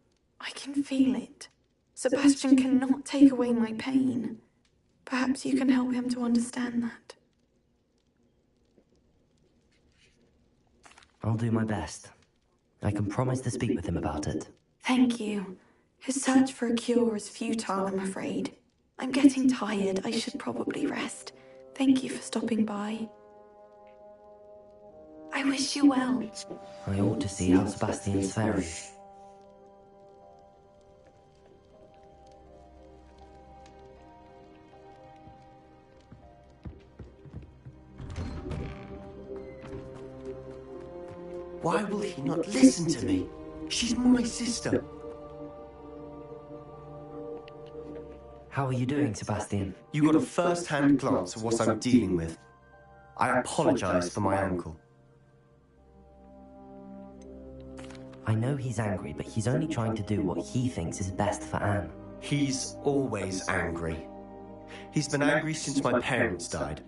I can feel it. Sebastian cannot take away my pain. Perhaps you can help him to understand that. I'll do my best. I can promise to speak with him about it. Thank you. His search for a cure is futile, I'm afraid. I'm getting tired. I should probably rest. Thank you for stopping by. I wish you well. I ought to see how Sebastian's faring. Why will he not listen to me? She's my sister. How are you doing, Sebastian? You got a first-hand glance of what I'm dealing with. I apologize for my uncle. I know he's angry, but he's only trying to do what he thinks is best for Anne. He's always angry. He's been angry since my parents died.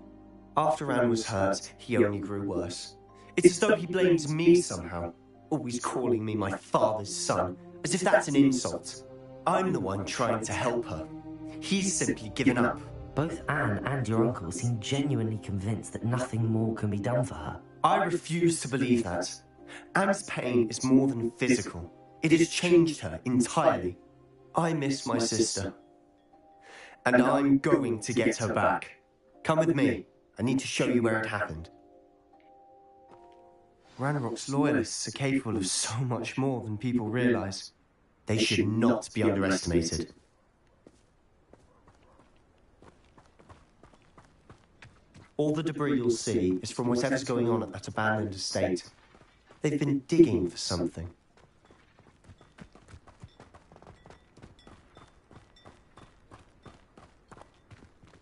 After Anne was hurt, he only grew worse. It's as though he blames me somehow, always calling me my father's son, as if that's an insult. I'm the one trying to help her. He's simply given up. Both Anne and your uncle seem genuinely convinced that nothing more can be done for her. I refuse to believe that. Anne's pain is more than physical. It has changed her entirely. I miss my sister. And I'm going to get her back. Come with me. I need to show you where it happened. Ranrock's loyalists are capable of so much more than people realize. They should not be underestimated. All the debris you'll see is from whatever's going on at that abandoned estate. They've been digging for something.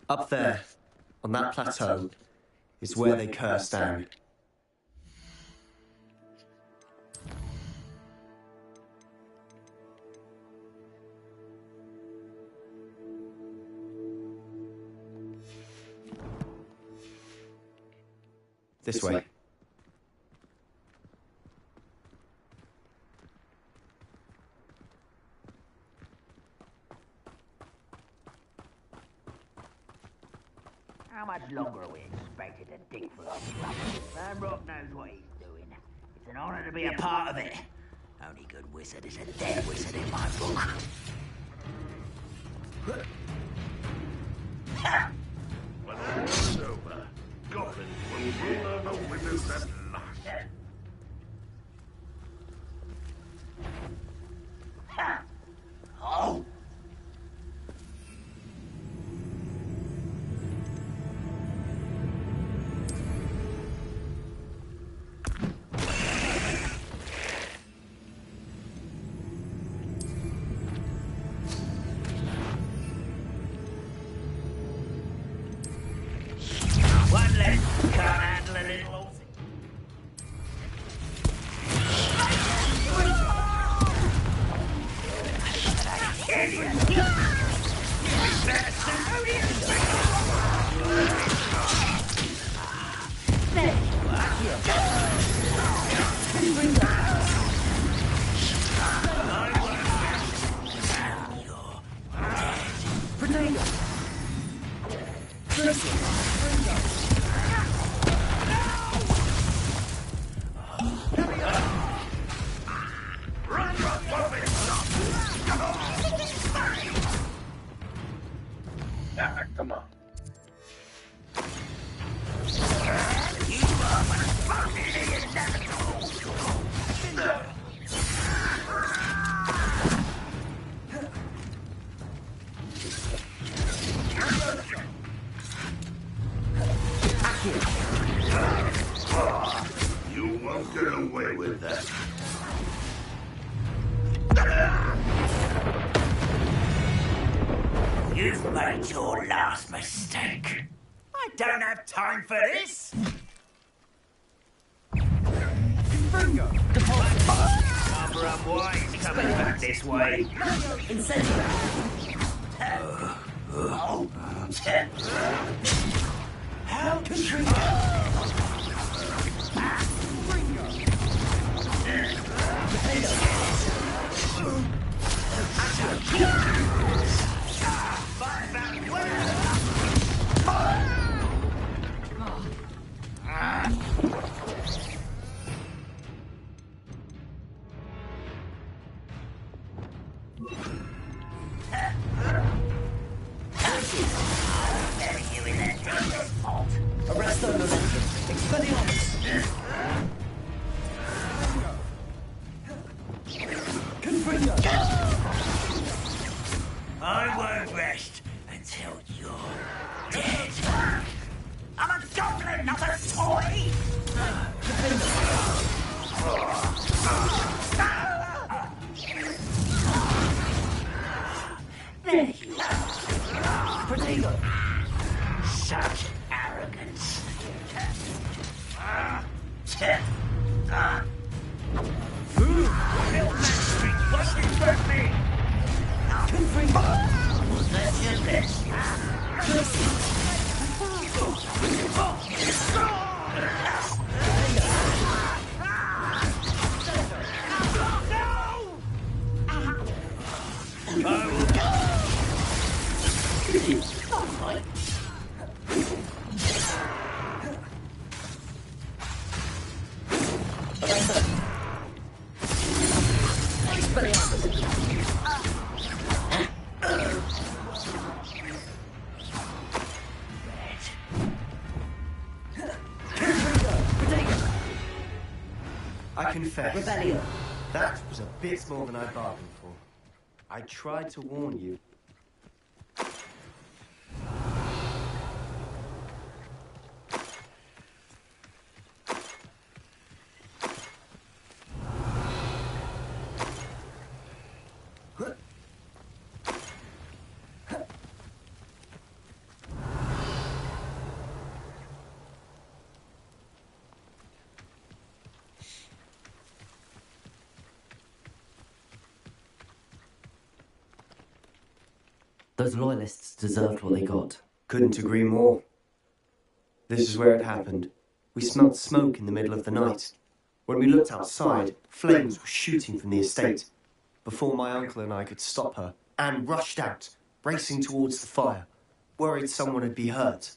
Up there, on that plateau, is where they cursed Anne. This way. How much longer are we expected to dig for this rubbish? Ranrock knows what he's doing. It's an honor to be a part of it. Only good wizard is a dead wizard in my book. When all is over, goblins will rule over wizards at last. Oh! One less can't handle a little horse. Come on. You won't get away with that. You've made your last mistake. I don't have time for this. Barbara, why is coming back this way? How to treat Arrest the momentum. I confess, Rebellion. that was a bit more than I bargained for. I tried to warn you. Those loyalists deserved what they got. Couldn't agree more. This is where it happened. We smelled smoke in the middle of the night. When we looked outside, flames were shooting from the estate. Before my uncle and I could stop her, Anne rushed out, racing towards the fire, worried someone would be hurt.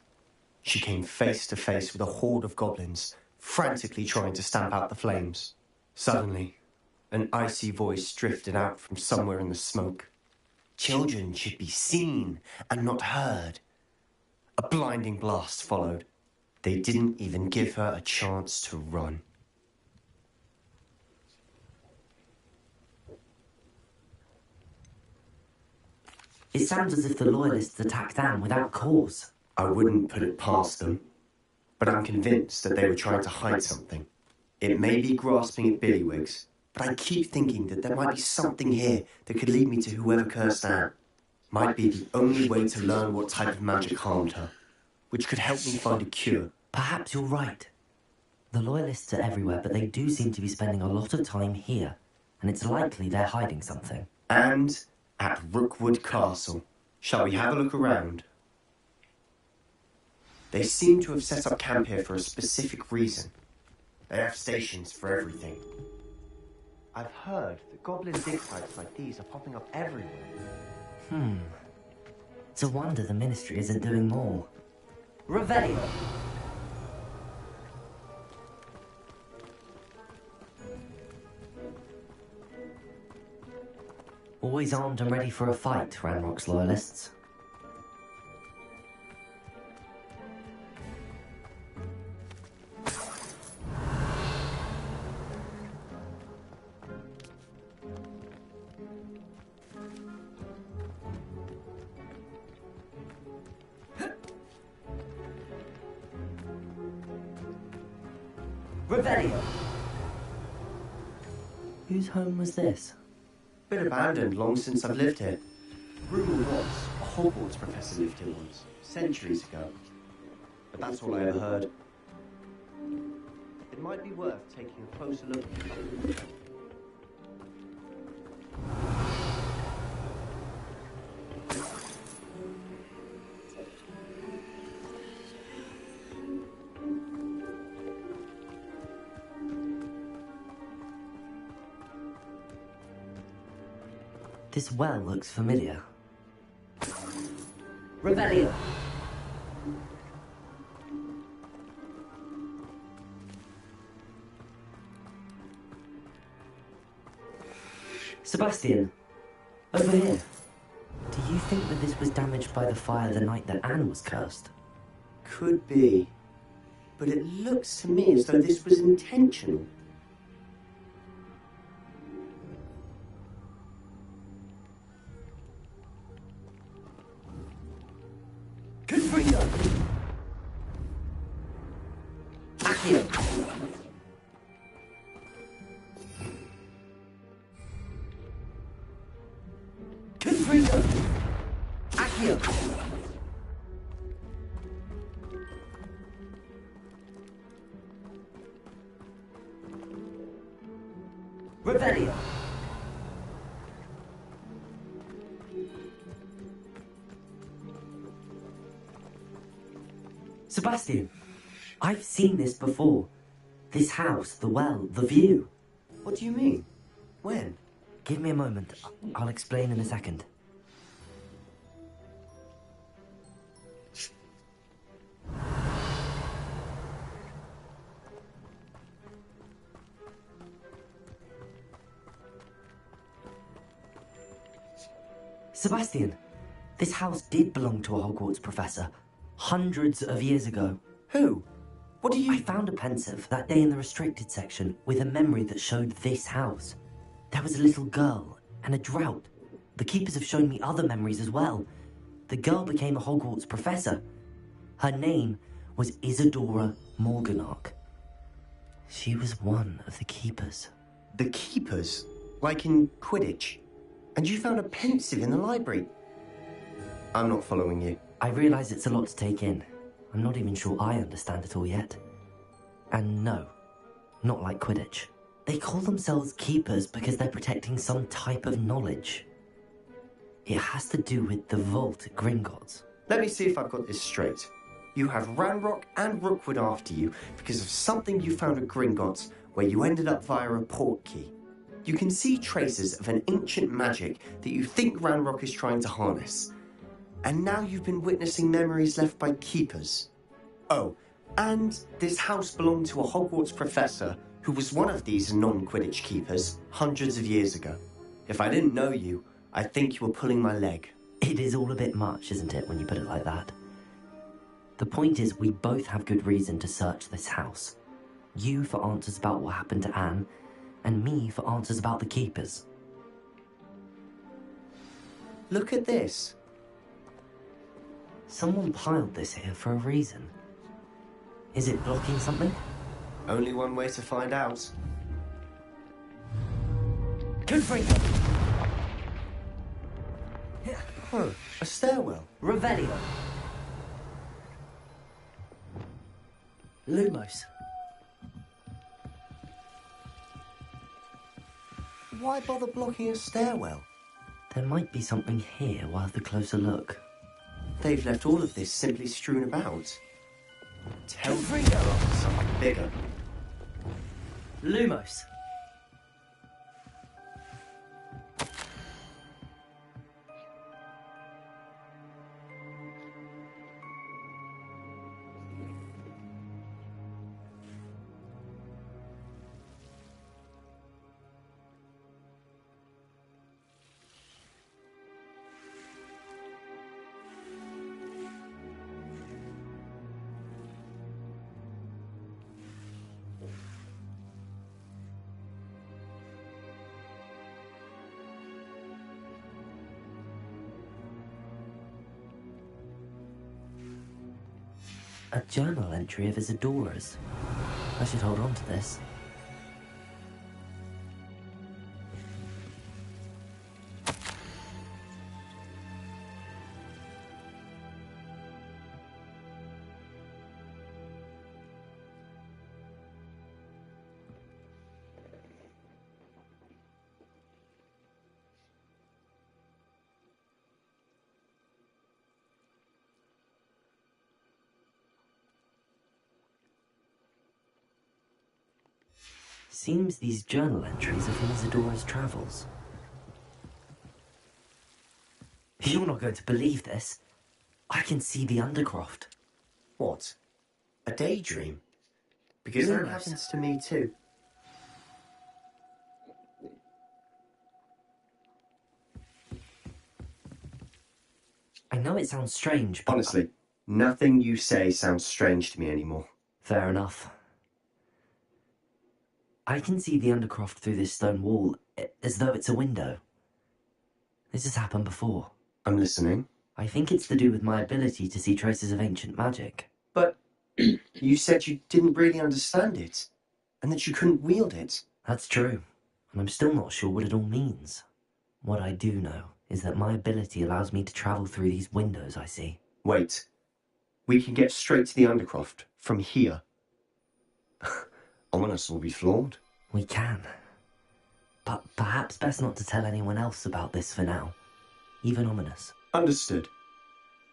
She came face to face with a horde of goblins, frantically trying to stamp out the flames. Suddenly, an icy voice drifted out from somewhere in the smoke. Children should be seen and not heard. A blinding blast followed. They didn't even give her a chance to run. It sounds as if the loyalists attacked Anne without cause. I wouldn't put it past them, but I'm convinced that they were trying to hide something. It may be grasping at billywhigs, but I keep thinking that there might be something here that could lead me to whoever cursed Anne. Might be the only way to learn what type of magic harmed her, which could help me find a cure. Perhaps you're right. The loyalists are everywhere, but they do seem to be spending a lot of time here, and it's likely they're hiding something. And at Rookwood Castle. Shall we have a look around? They seem to have set up camp here for a specific reason. They have stations for everything. I've heard that goblin dig sites like these are popping up everywhere. It's a wonder the Ministry isn't doing more. Revelio. Always armed and ready for a fight, Ranrock's loyalists. Revelio. Whose home was this? Been abandoned long since I've lived here. Rumour was a Hogwarts professor lived here once, centuries ago. But that's all I ever heard. It might be worth taking a closer look. This well looks familiar. Revelio. Sebastian, over here. Do you think that this was damaged by the fire the night that Anne was cursed? Could be. But it looks to me as though this was intentional. Revelio! Sebastian, I've seen this before. This house, the well, the view. What do you mean? When? Give me a moment. I'll explain in a second. Sebastian, this house did belong to a Hogwarts professor, hundreds of years ago. Who? What do you... I found a pensive that day in the restricted section with a memory that showed this house. There was a little girl and a drought. The keepers have shown me other memories as well. The girl became a Hogwarts professor. Her name was Isadora Morganach. She was one of the keepers. The keepers? Like in Quidditch? And you found a pensive in the library? I'm not following you. I realise it's a lot to take in. I'm not even sure I understand it all yet. And no, not like Quidditch. They call themselves keepers because they're protecting some type of knowledge. It has to do with the vault at Gringotts. Let me see if I've got this straight. You have Ranrock and Rookwood after you because of something you found at Gringotts where you ended up via a portkey. You can see traces of an ancient magic that you think Ranrock is trying to harness. And now you've been witnessing memories left by keepers. Oh, and this house belonged to a Hogwarts professor who was one of these non-Quidditch keepers hundreds of years ago. If I didn't know you, I'd think you were pulling my leg. It is all a bit much, isn't it, when you put it like that? The point is, we both have good reason to search this house. You for answers about what happened to Anne, and me for answers about the keepers. Look at this. Someone piled this here for a reason. Is it blocking something? Only one way to find out. Confringo! Huh, a stairwell. Revelio! Lumos. Why bother blocking a stairwell? There might be something here worth a closer look. They've left all of this simply strewn about. Tell me they're after something bigger. Lumos. A journal entry of Isadora's. I should hold on to this. Seems these journal entries are from Isadora's travels. You're not going to believe this. I can see the Undercroft. What? A daydream? Because that happens to me too. I know it sounds strange, but... Honestly, nothing you say sounds strange to me anymore. Fair enough. I can see the Undercroft through this stone wall, as though it's a window. This has happened before. I'm listening. I think it's to do with my ability to see traces of ancient magic. But you said you didn't really understand it, and that you couldn't wield it. That's true, and I'm still not sure what it all means. What I do know is that my ability allows me to travel through these windows I see. Wait. We can get straight to the Undercroft from here. Ominous will be flawed. We can. But perhaps best not to tell anyone else about this for now. Even Ominous. Understood.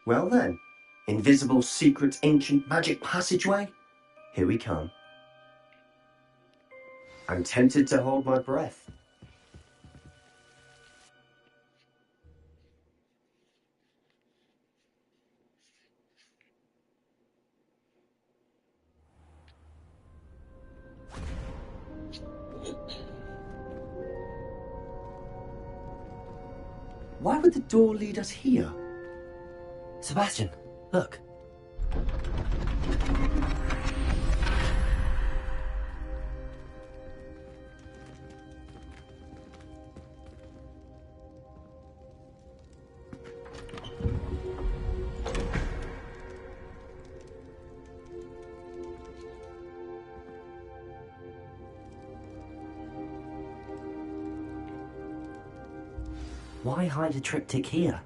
Well then, invisible, secret, ancient magic passageway? Here we come. I'm tempted to hold my breath. Why would the door lead us here? Sebastian, look. Why hide a triptych here?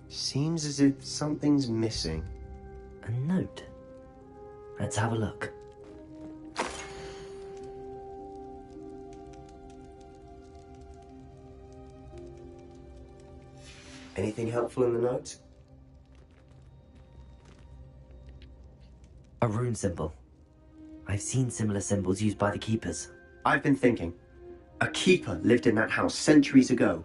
Seems as if something's missing. A note. Let's have a look. Anything helpful in the note? A rune symbol. I've seen similar symbols used by the keepers. I've been thinking. A keeper lived in that house centuries ago,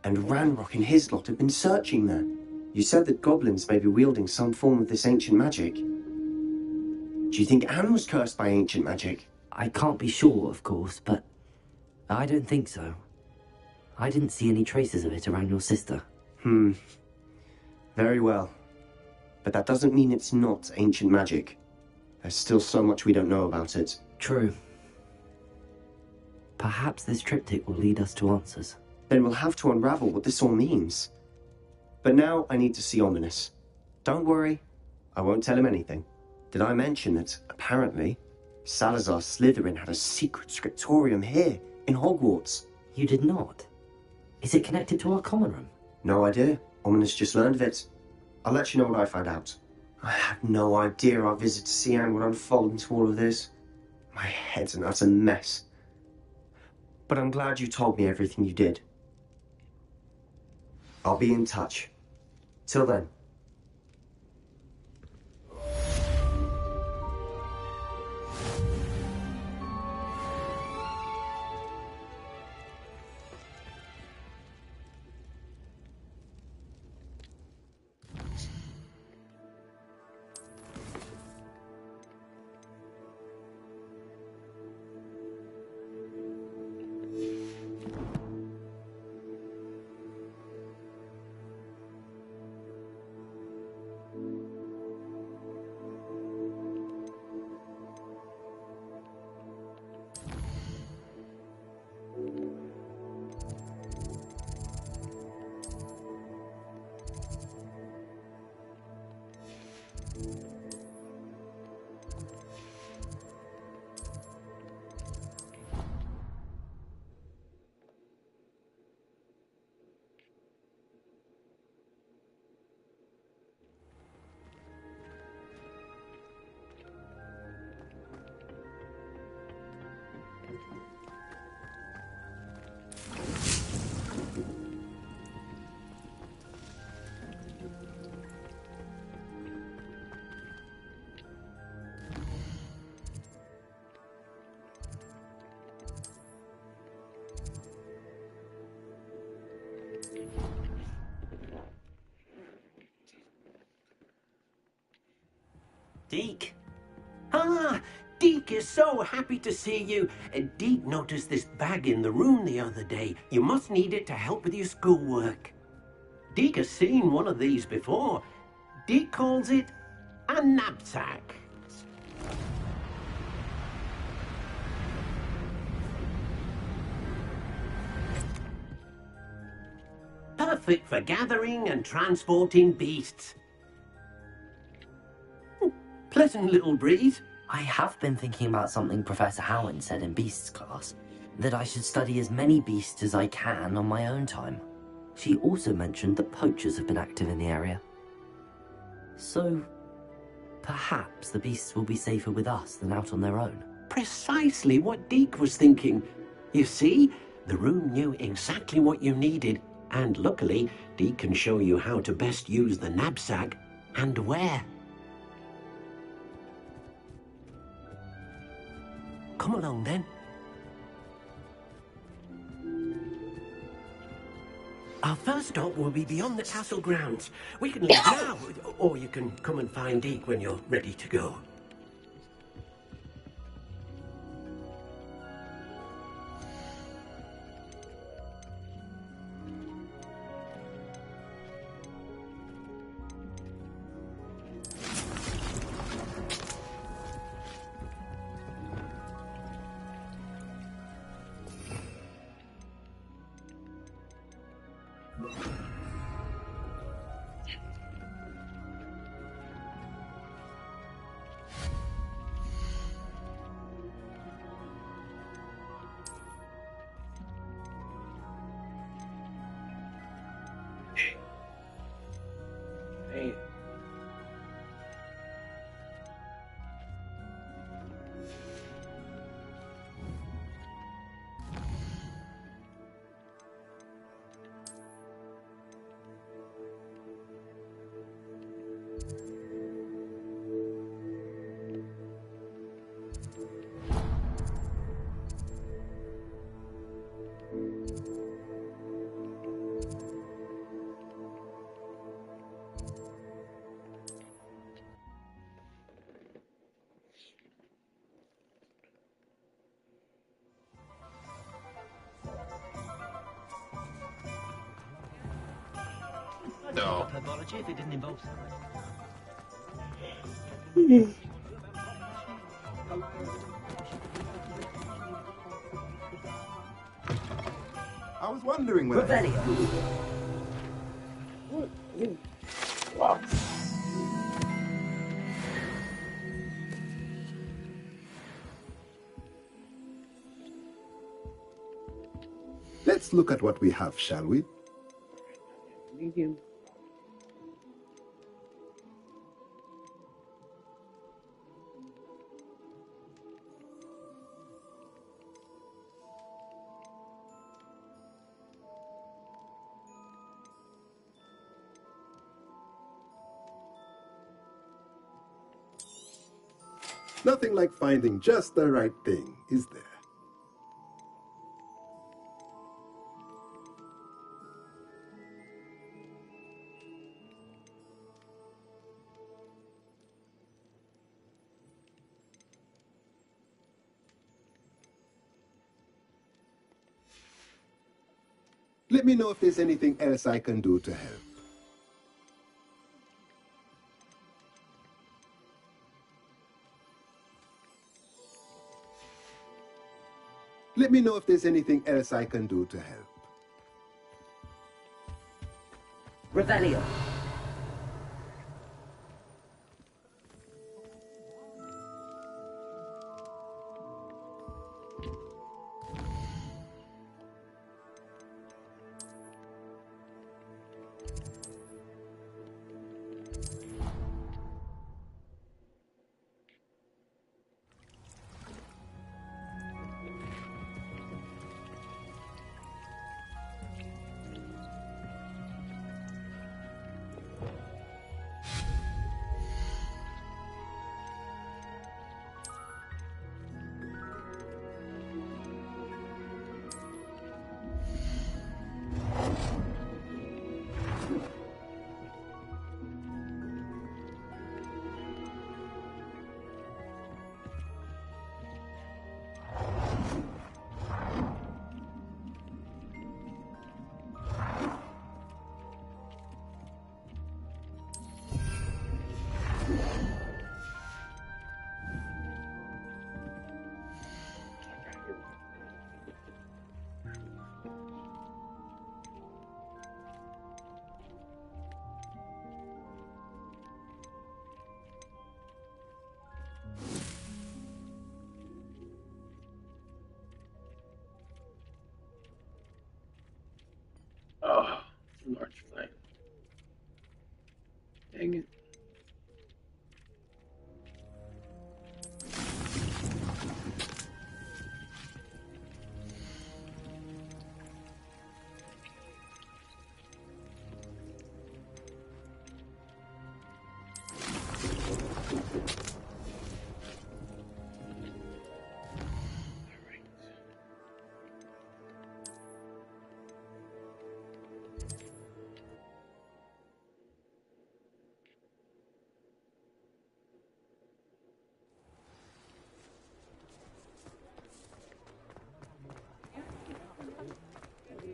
and Ranrock and his lot have been searching there. You said that goblins may be wielding some form of this ancient magic. Do you think Anne was cursed by ancient magic? I can't be sure, of course, but I don't think so. I didn't see any traces of it around your sister. Very well. But that doesn't mean it's not ancient magic. There's still so much we don't know about it. True. Perhaps this triptych will lead us to answers. Then we'll have to unravel what this all means. But now I need to see Ominous. Don't worry, I won't tell him anything. Did I mention that, apparently, Salazar Slytherin had a secret scriptorium here, in Hogwarts? You did not? Is it connected to our common room? No idea. Ominous just learned of it. I'll let you know what I find out. I had no idea our visit to Sian would unfold into all of this. My head's an utter mess. But I'm glad you told me everything you did. I'll be in touch. Till then. Deke? Ah, Deke is so happy to see you. Deke noticed this bag in the room the other day. You must need it to help with your schoolwork. Deke has seen one of these before. Deke calls it a knapsack. Perfect for gathering and transporting beasts. Pleasant little breeze. I have been thinking about something Professor Howard said in Beasts class, that I should study as many beasts as I can on my own time. She also mentioned that poachers have been active in the area. So, perhaps the beasts will be safer with us than out on their own. Precisely what Deke was thinking. You see, The room knew exactly what you needed, and luckily, Deke can show you how to best use the knapsack and where. Come along then. Our first stop will be beyond the castle grounds. We can leave now, or you can come and find Deke when you're ready to go. Hey. No. Pathology if it didn't involve I was wondering whether... Wow. Let's look at what we have, shall we? Medium. Nothing like finding just the right thing, is there? Let me know if there's anything else I can do to help. Let me know if there's anything else I can do to help. Revelio.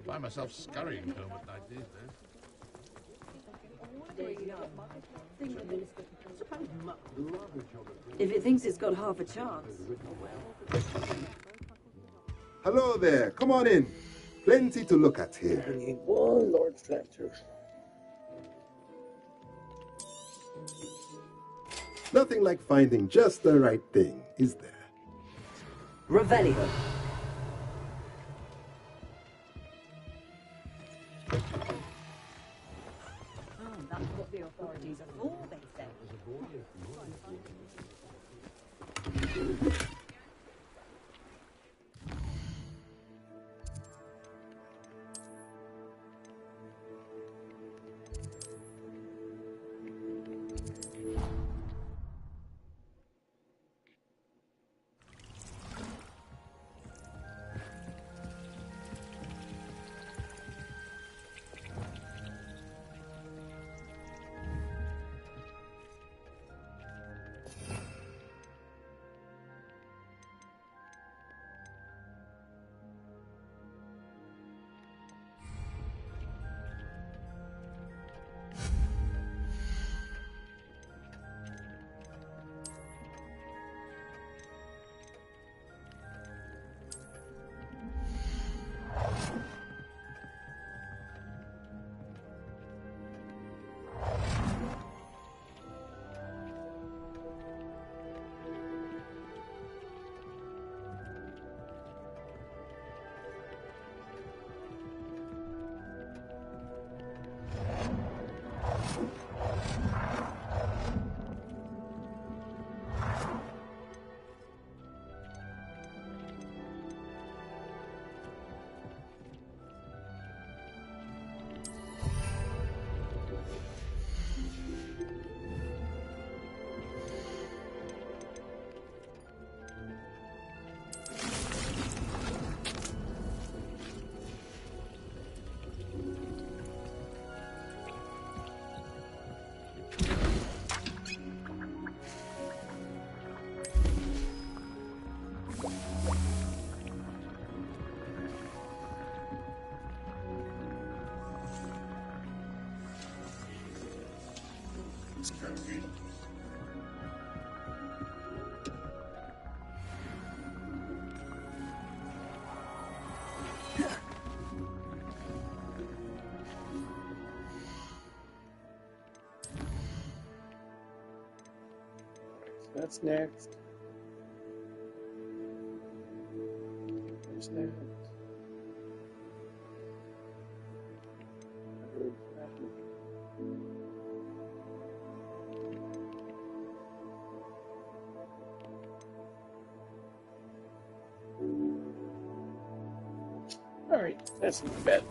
Find myself scurrying home at night these days. If it thinks it's got half a chance. Hello there. Come on in. Plenty to look at here. One Lord Fletcher. Nothing like finding just the right thing, is there? Revelio. That's what the authorities are for, they say. That's next. What's next? Alright, that's not bad.